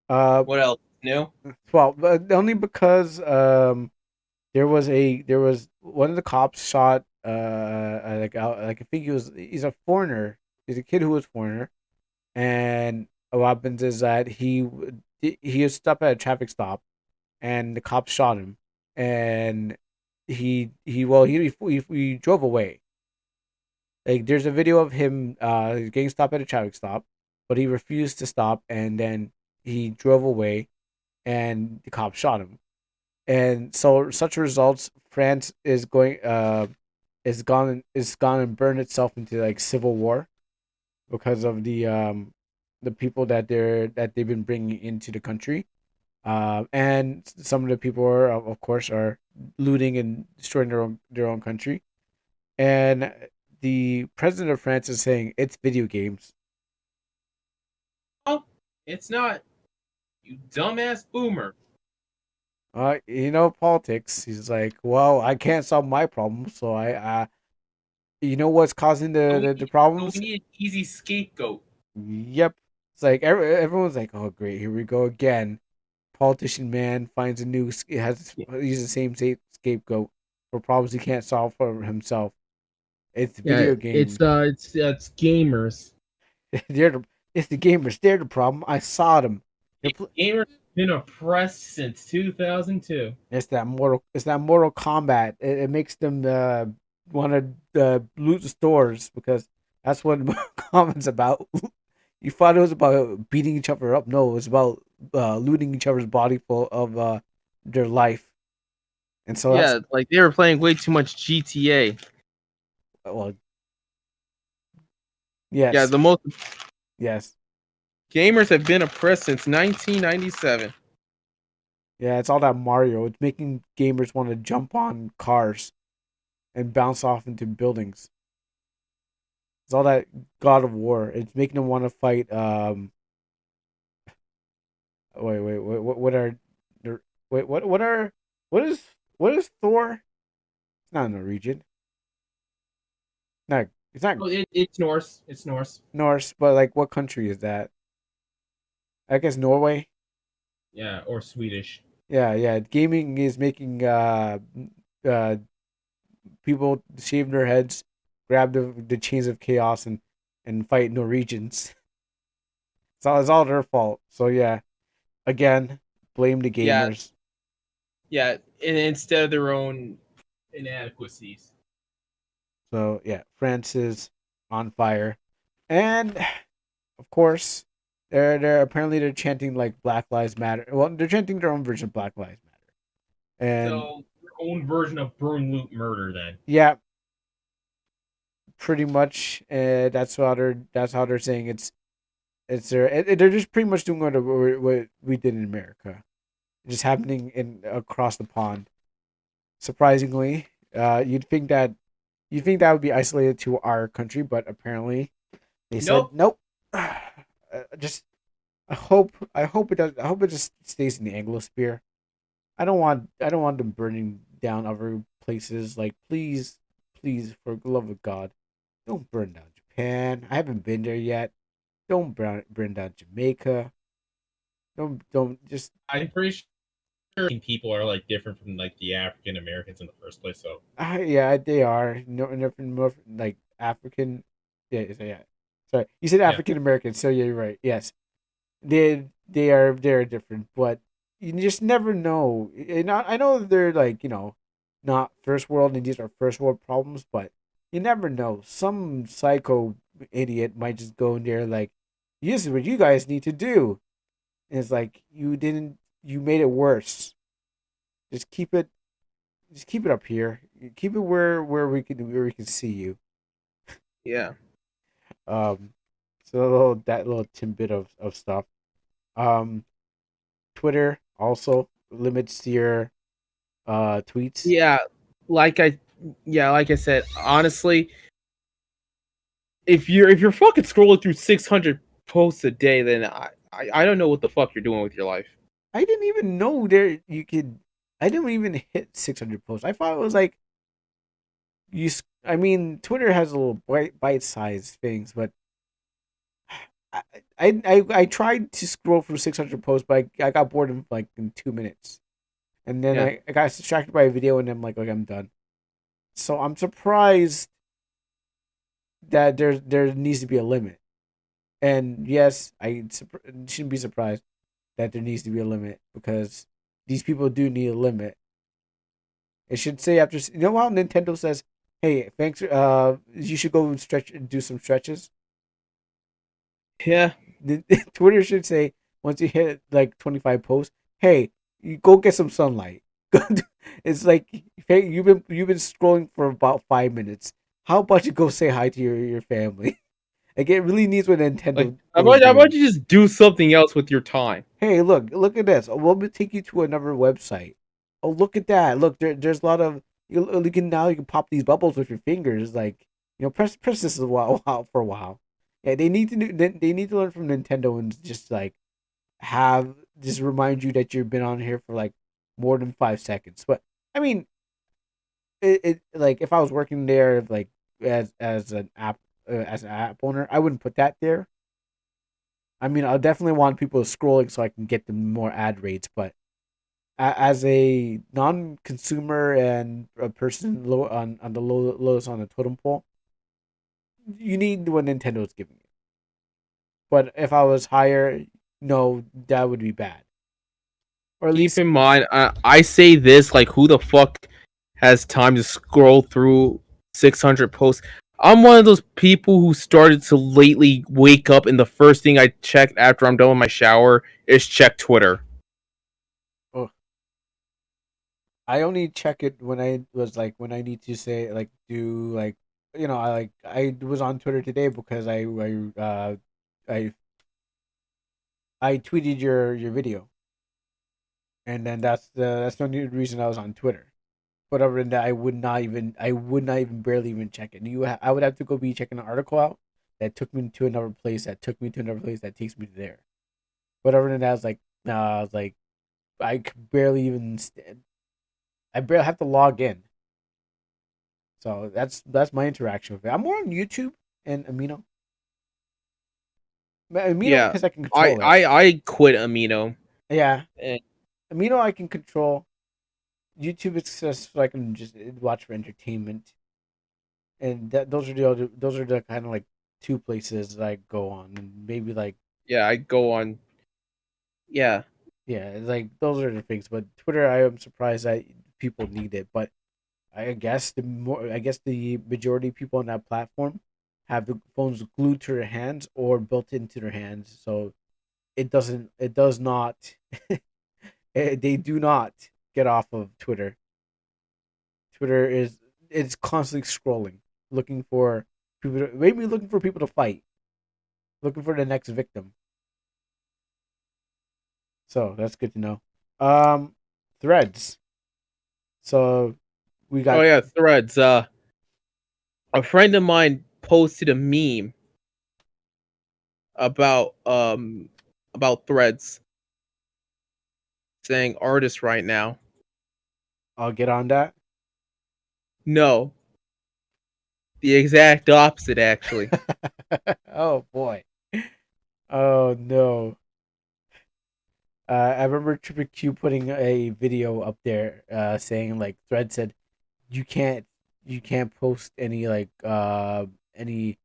Uh, What else? New? well, but only because there was one of the cops shot like I think he's a foreigner. He's a kid who was foreigner, and what happens is that he was stopped at a traffic stop, and the cops shot him, and he drove away. Like there's a video of him getting stopped at a traffic stop, but he refused to stop, and then he drove away, and the cops shot him. And so, such results, France is gone and burned itself into like civil war because of the people that they've been bringing into the country. And some of the people are, of course, are looting and destroying their own country. And the president of France is saying it's video games. Oh, it's not. You dumbass boomer. Politics. He's like, well, I can't solve my problem, so you know what's causing So the problems? we need an easy scapegoat. Yep. It's like everyone's like, oh great, here we go again. Politician man finds a new has uses the same scapegoat for problems he can't solve for himself. It's Yeah, video games. it's gamers. they're the, it's the gamers. They're the problem. I saw them. Gamers have been oppressed since 2002. It's that Mortal Kombat. It makes them want to loot the stores because that's what Mortal Kombat's about. You thought it was about beating each other up. No, it was about looting each other's body full of their life. And so that's Yeah, like they were playing way too much GTA. well, Yeah, yes, the most yes, gamers have been oppressed since 1997. yeah. It's all that Mario. It's making gamers want to jump on cars and bounce off into buildings. It's all that God of War. It's making them want to fight. Wait. What are the? Wait. What are? What is? What is Thor? It's not Norwegian. No, it's not Oh, it's Norse. It's Norse. Norse. But like, what country is that? I guess Norway. Yeah, or Swedish. Yeah, yeah. Gaming is making uh people shave their heads, grab the chains of chaos, and fight Norwegians. It's all their fault. So yeah, again, blame the Yeah, gamers. yeah. And instead of their own inadequacies. So yeah, France is on fire, and of course, they're chanting like Black Lives Matter. Well, they're chanting their own version of Black Lives Matter, and So their own version of burn, loot, murder. Then. yeah, pretty much. That's how they're saying they're just pretty much doing what we did in America, just happening in across the pond. Surprisingly, you'd think that would be isolated to our country, but apparently they said Nope. nope. Just I hope it does. I hope it just stays in the Anglosphere. I don't want them burning down other places. Like please, for the love of God, don't burn down Japan. I haven't been there yet. Don't burn down Jamaica. Don't just I'm pretty people are like different from like the African Americans in the first place. So Yeah, they are. No, more like African. Yeah, yeah. Sorry, you said yeah, African American, so yeah, you're right. Yes, they are different, but you just never know. And I know they're like not first world, and these are first world problems, but you never know. Some psycho idiot might just go in there like, "This is what you guys need to do." And it's like you didn't. You made it worse. Just keep it. Just keep it up here. Keep it where we can see you. yeah, Um, so that little tidbit of stuff. Um, Twitter also limits your tweets. yeah. Like I, like I said, honestly, if you're fucking scrolling through 600 posts a day, then I don't know what the fuck you're doing with your life. I didn't even know there you could. I didn't even hit 600 posts. I thought it was like I mean, Twitter has a little bite-sized things, but I, I tried to scroll through 600 posts, but I got bored in 2 minutes, and then Yeah, I got distracted by a video, and I'm like, okay, I'm done. So I'm surprised that there needs to be a limit. And yes, I shouldn't be surprised that there needs to be a limit because these people do need a limit. It should say after how Nintendo says, "Hey, thanks. You should go and do some stretches." yeah. Twitter should say once you hit like 25 posts, "Hey, you go get some sunlight." It's like, hey, you've been scrolling for about 5 minutes. How about you go say hi to your family? Like it really needs what Like, Nintendo how was about doing. you just do something else with your time? Hey, look at this. We'll take you to another website. Oh, look at that. Look, there's a lot of you can pop these bubbles with your fingers. Like press this a while for a while. Yeah, they need to learn from Nintendo and just like have just remind you that you've been on here for like more than 5 seconds. But I mean, it like if I was working there like as an app owner, I wouldn't put that there. I mean, I definitely want people scrolling so I can get them more ad rates, but as a non-consumer and a person low on the lowest on the totem pole, you need what Nintendo's giving you. But if I was higher, no, that would be bad. Or at Keep least in mind, I say this like, who the fuck has time to scroll through 600 posts? I'm one of those people who started to lately wake up, and the first thing I check after I'm done with my shower is check Twitter. oh, I only check it when I need to say like do like I was on Twitter today because I I tweeted your video, and then that's the only reason I was on Twitter. But other than that, I would not even barely even check it. I would have to go be checking an article out that took me to another place, that took me to another place, that takes me to there. But other than that, I was like, nah, I was like, I could barely even I barely have to log in. So that's my interaction with it. I'm more on YouTube and Amino. Amino Yeah, because I can control it. I quit Amino. Yeah, And Amino I can control. YouTube is just so I can just watch for entertainment, and those are the kind of like two places I go on, and maybe like yeah, I go on. Yeah, yeah, like those are the things. But Twitter, I am surprised that people need it, but I guess the majority of people on that platform have the phones glued to their hands or built into their hands, so it does not they do not get off of Twitter. Twitter is constantly scrolling, looking for maybe looking for people to fight, looking for the next victim. So that's good to know. Threads. So we oh got yeah, Threads. A friend of mine posted a meme about Threads saying artist right now. I'll get on that. No, the exact opposite actually. Oh boy. Oh no. I remember Triple Q putting a video up there, saying like Thread said you can't you can't post any like any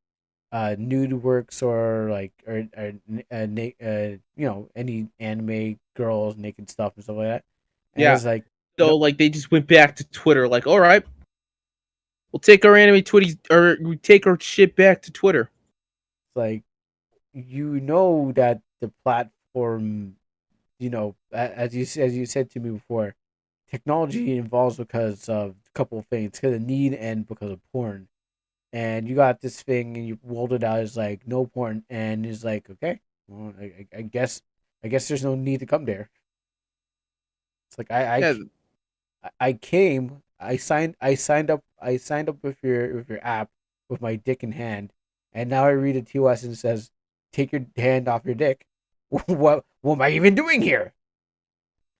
nude works or like any anime girls naked stuff and stuff like that. And Yeah. it's like So no, like they just went back to Twitter, like, all right, we'll take our anime twitties or we take our shit back to Twitter. like you know that the platform, as you said to me before, technology evolves because of a couple of things, because of need and because of porn. And you got this thing and you rolled it out as like no porn, and it's like okay, well, I guess there's no need to come there. It's like Yeah, I came, I signed up with your app with my dick in hand, and now I read a TOS and it says, "Take your hand off your dick." What am I even doing here?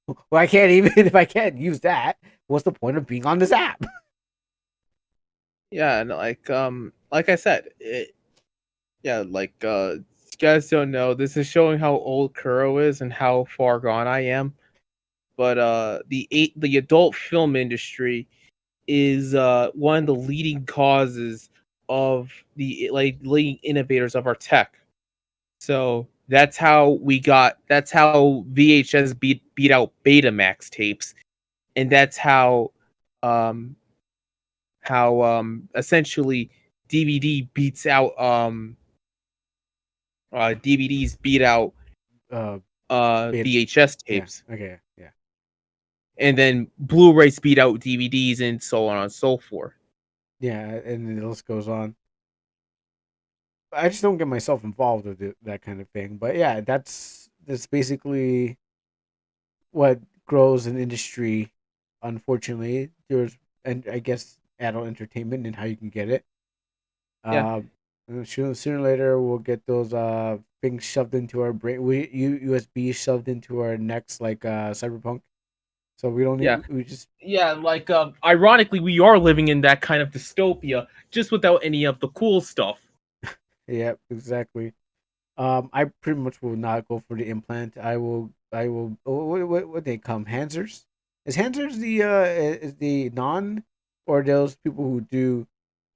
Well, I can't even if I can't use that. What's the point of being on this app? yeah, and like I said, yeah, you guys don't know. This is showing how old Kuro is and how far gone I am. But the adult film industry is one of the leading causes of the leading innovators of our tech. So that's how VHS beat out Betamax tapes, and that's um how essentially DVD beats out DVDs beat out Uh, beta, VHS yeah, tapes, okay, yeah, and then Blu-rays beat out DVDs, and so on and so forth. yeah, and the list goes on. I just don't get myself involved with that kind of thing. But yeah, that's basically what grows an industry. Unfortunately, there's and I guess adult entertainment and how you can get it. Yeah, Uh, sooner or later we'll get those things shoved into our brain. USB shoved into our necks like cyberpunk. So we don't need. yeah, We just yeah. Ironically, we are living in that kind of dystopia, just without any of the cool stuff. yeah, exactly. I pretty much will not go for the implant. I will. What they come? Hansers? Is Hansers is the non, or those people who do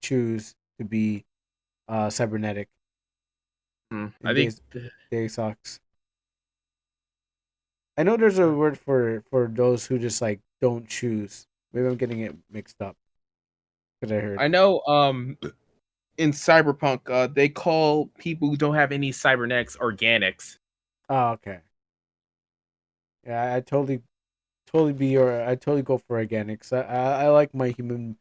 choose to be cybernetic I and think they socks. I know there's a word for those who just like don't choose. Maybe I'm getting it mixed up because I heard. I know. In Cyberpunk, they call people who don't have any cybernetics organics. Oh, okay. Yeah, I totally be or I totally go for organics. I like my human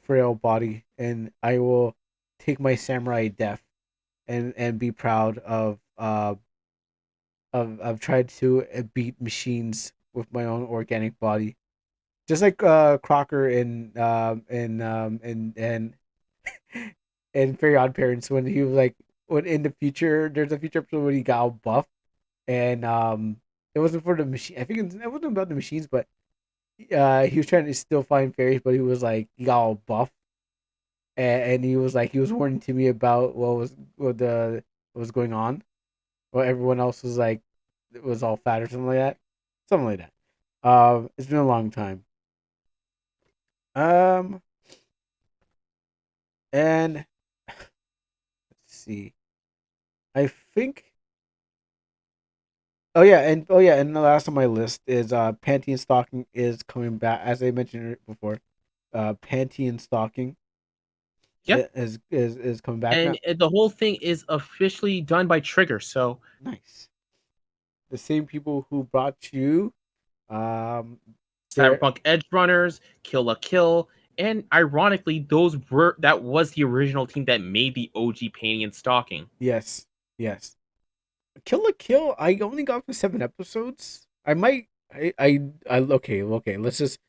frail body, and I will take my samurai death and be proud of tried to beat machines with my own organic body. Just like Crocker and Fairy Odd Parents, when he was like, when in the future there's a future episode where he got all buff, and it wasn't for the machine. I think it wasn't about the machines, but he was trying to still find fairies, but he was like he got all buff, and he was like he was warning to me about what was going on. Well, everyone else was like it was all fat or something like that, something like that. It's been a long time. Um, and let's see. I think. Oh yeah, and the last on my list is Panty and Stocking is coming back. As I mentioned before, Panty and Stocking Yep, is coming back now. and the whole thing is officially done by Trigger. So Nice. The same people who brought you um their Cyberpunk Edge Runners, Kill la Kill, and ironically, that was the original team that made the OG painting and stalking. yes, yes. Kill la Kill, I only got for 7 episodes. I might I okay, let's just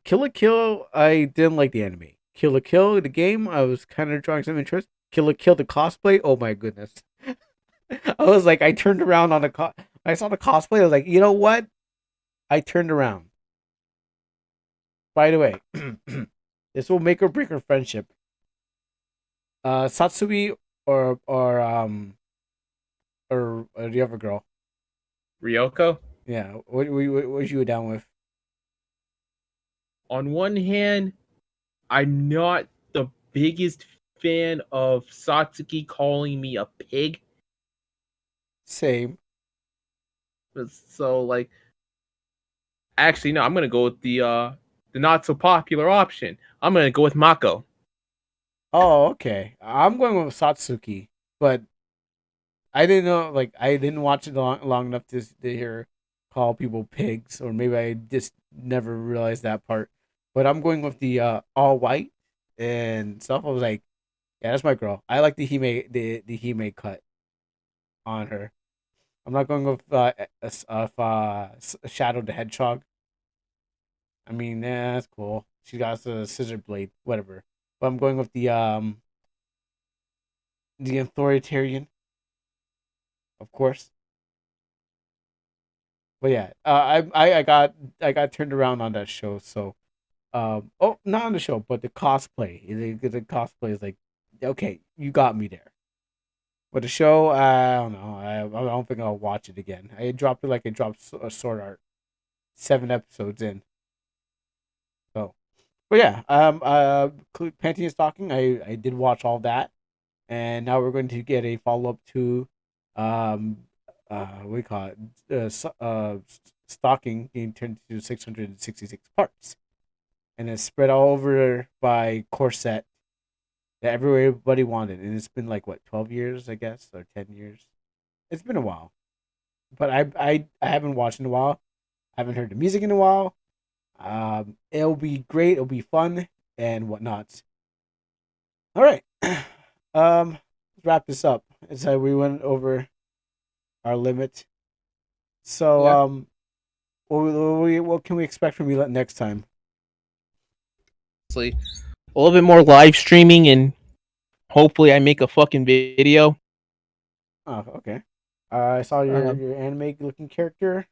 Kill la Kill, I didn't like the anime. Kill la Kill, the game, I was kind of drawing some interest. Kill la Kill, the cosplay, oh my goodness. I was like, I turned around on I saw the cosplay, I was like, you know what? I turned around. By the way, this will make or break our friendship. Satsui or or the other girl. Ryoko. Yeah, what you down with? On one hand, I'm not the biggest fan of Satsuki calling me a pig. Same. So like, actually, no, I'm gonna go with the not so popular option. I'm gonna go with Mako. Oh, okay. I'm going with Satsuki, but I didn't know. Like, I didn't watch it long enough to hear call people pigs, or maybe I just never realized that part. But I'm going with the all white and stuff. I was like, yeah, that's my girl. I like the Hime cut on her. I'm not going with Shadow the Hedgehog. I mean, yeah, that's cool. She got the scissor blade, whatever. But I'm going with the authoritarian, of course. But yeah, I got turned around on that show. So oh, not on the show, but the cosplay. The cosplay is like, okay, you got me there. But the show, I don't know. I don't think I'll watch it again. I dropped a Sword Art 7 episodes in. So, but yeah, Panty Stocking. I did watch all that, and now we're going to get a follow up to, um, what do you call it? Stocking being turned to 666 parts, and it's spread all over by Corset that everybody wanted, and it's been like what 12 years, I guess, or 10 years. It's been a while, but I haven't watched in a while. I haven't heard the music in a while. It'll be great. It'll be fun and whatnot. All right. Let's wrap this up. It's like we went over our limit. So, Yeah. what can we expect from you next time? Honestly, a little bit more live streaming, and hopefully I make a fucking video. Oh, okay. I saw Um, your anime looking character.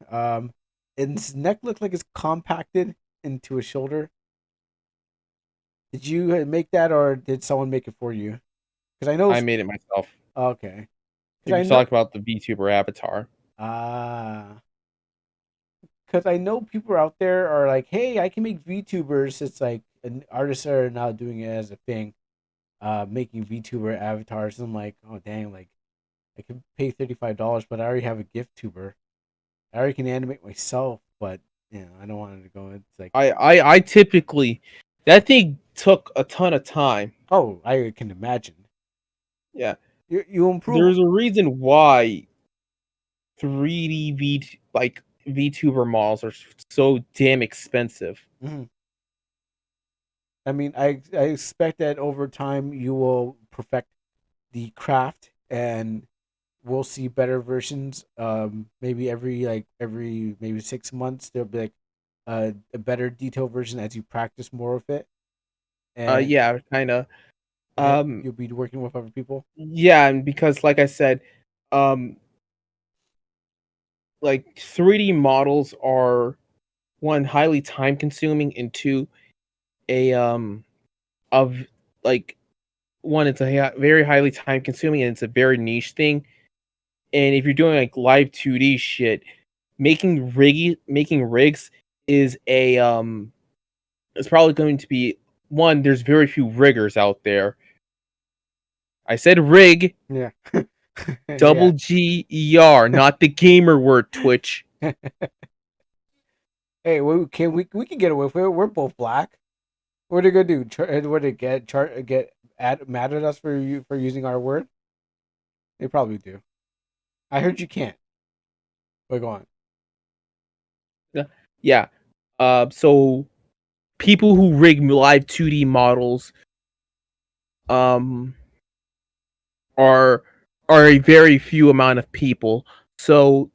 And his neck looked like it's compacted into his shoulder. Did you make that, or did someone make it for you? Because I know. I made it myself. Okay. Because If I you know. talk about the VTuber avatar, Ah. Because I know people out there are like, hey, I can make VTubers. It's like an artists are now doing it as a thing, making VTuber avatars. I'm like, oh dang, like I could pay $35, but I already have a gift tuber. I already can animate myself, but I don't want it to go. It's like, I typically that thing took a ton of time. oh, I can imagine. Yeah, You improve. there's a reason why 3D like VTuber models are so damn expensive. Mhm. I mean, I expect that over time you will perfect the craft and we'll see better versions. Maybe every maybe 6 months there'll be like a better detailed version as you practice more of it, and Yeah, kind of. Um, you'll be working with other people. yeah, and because like I said, um, like 3D models are one highly time consuming, and two a of like one it's a very highly time consuming, and it's a very niche thing. And if you're doing like live 2D shit, making rigs is a it's probably going to be one. There's very few riggers out there. I said rig, Yeah, double yeah. GER, not the gamer word. Twitch. Hey, we can get away with it. We're both black. What are they gonna do? What they mad at us for using our word? They probably do. I heard you can't. But go on. Yeah. So people who rig live 2D models um are a very few amount of people. So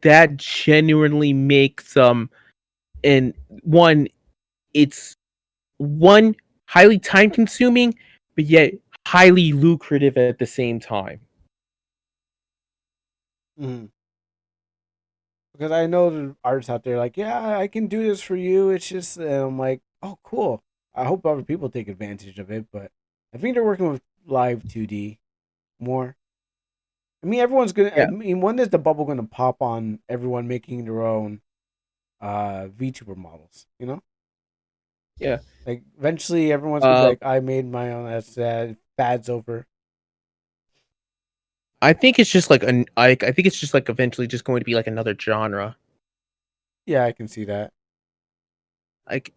that genuinely makes and one it's one highly time consuming but yet highly lucrative at the same time. Mhm. Because I know the artists out there like, yeah, I can do this for you. It's just, and I'm like, oh, cool. I hope other people take advantage of it, but I think they're working with live 2D more. I mean, everyone's gonna. I Yeah, mean, when is the bubble gonna pop on everyone making their own VTuber models? You know, yeah. like eventually everyone's gonna be Uh, like, I made my own. As fad's over. I think it's just like I think it's just like eventually just going to be like another genre. Yeah, I can see that. Like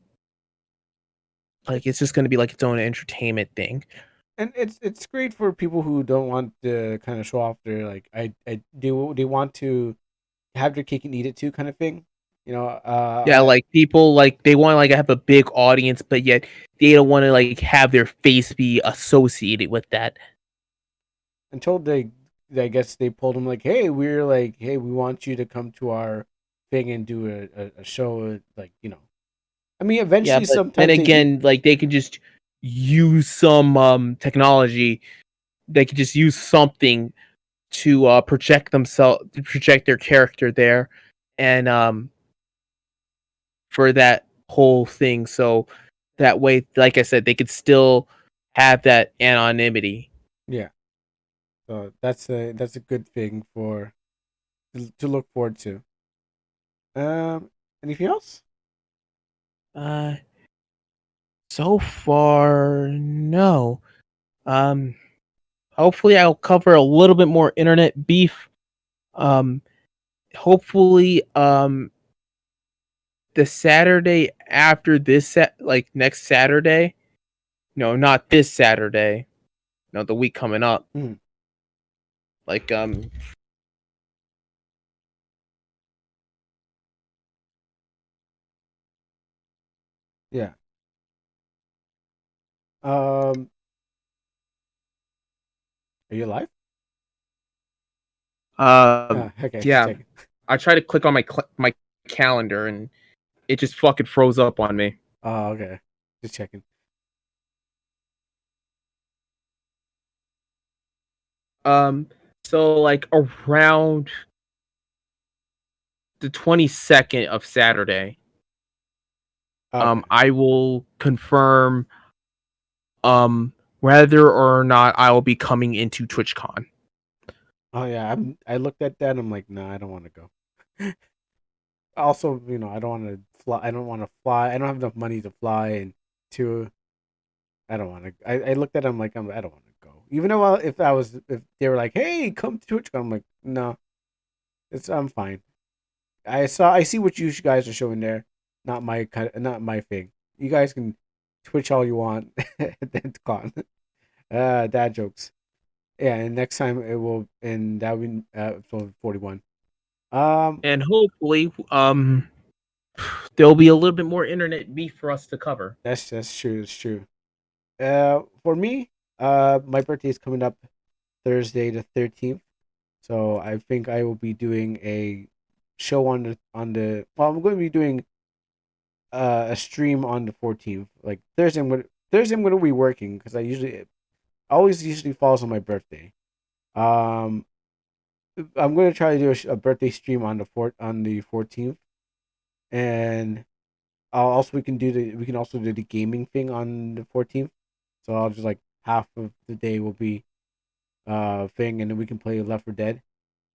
it's just going to be like its own entertainment thing. And it's great for people who don't want to kind of show off their like I do they want to have their cake and eat it too kind of thing. You know, Yeah, like people like they want to like have a big audience, but yet they don't want to like have their face be associated with that. until I guess they pulled them like, hey, we're like, hey, we want you to come to our thing and do a show like I mean, Yeah, eventually but then sometimes they do. again, like they can just use some technology. They could just use something to project themselves, to project their character there, and for that whole thing. So that way, like I said, they could still have that anonymity. Yeah, so that's a good thing for to look forward to. Um, anything else? Uh, so far, no. Um, hopefully, I'll cover a little bit more internet beef. Um, hopefully, the Saturday after this set, like next Saturday. No, not this Saturday. No, the week coming up. Mhm. Like Yeah. Um, are you alive? Okay, just yeah. checking. I tried to click on my calendar and it just fucking froze up on me. Oh, okay, just checking. Um, so like around the 22nd of Saturday, Okay. I will confirm whether or not I will be coming into TwitchCon. Oh yeah, I looked at that and I'm like, no, I don't want to go. Also, I don't want to fly. I don't want to fly. I don't have enough money to fly, and to I don't want to. I looked at them like I don't want to go. Even though if they were like, hey, come to Twitch, I'm like, no, I'm fine. I see what you guys are showing there. Not my thing. You guys can Twitch all you want at con. Dad jokes. Yeah, and next time it will, and that will be episode 41. Um, And hopefully there'll be a little bit more internet beef for us to cover. that's true. It's true. For me, my birthday is coming up Thursday the 13th. So I think I will be doing a show on the well, I'm going to be doing a stream on the 14th. Like Thursday I'm going to be working because I usually always usually falls on my birthday. Um I'm going to try to do a birthday stream on the 14th, and we can also do the gaming thing on the 14th. So I'll just like half of the day will be thing, and then we can play Left 4 Dead.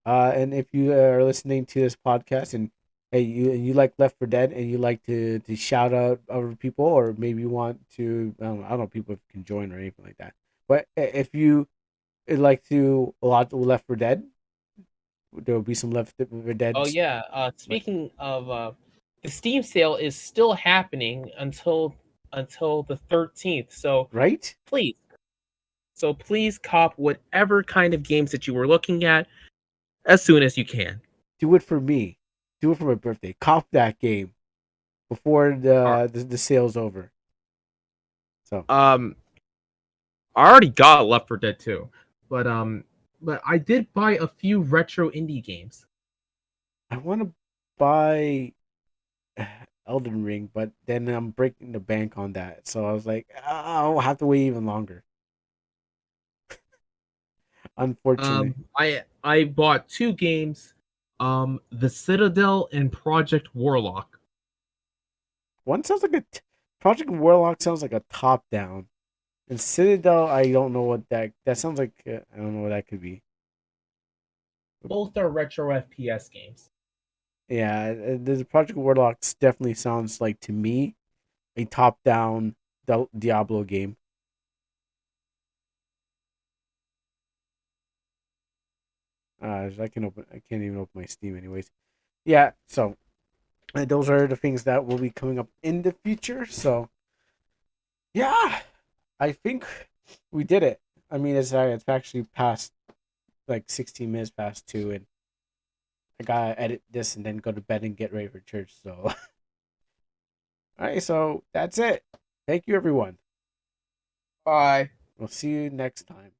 And if you are listening to this podcast and hey, you like Left 4 Dead and you like to shout out other people, or maybe you want to, I don't know, people can join or anything like that. But if you would like to a lot of Left 4 Dead, there will be some Left 4 Oh Dead. yeah. Like, Speaking of the Steam sale is still happening until the 13th. right? Please, please cop whatever kind of games that you were looking at as soon as you can. Do it for me. Do it for my birthday. Cop that game before Ar- the sale's over. So Um, I already got Left 4 Dead 2, but I did buy a few retro indie games. I want to buy Elden Ring, but then I'm breaking the bank on that. So I was like, I'll have to wait even longer. Unfortunately, I bought two games, The Citadel and Project Warlock. one sounds like Project Warlock sounds like a top down, and Citadel I don't know what that sounds like. I don't know what that could be. Both are retro FPS games. Yeah, the Project Warlocks definitely sounds like to me a top-down Diablo game. I can't even open my Steam, anyways. Yeah, so those are the things that will be coming up in the future. So, yeah, I think we did it. I mean, it's actually past like 16 minutes past 2, and I gotta edit this and then go to bed and get ready for church. So, all right, so that's it. Thank you, everyone. Bye. We'll see you next time.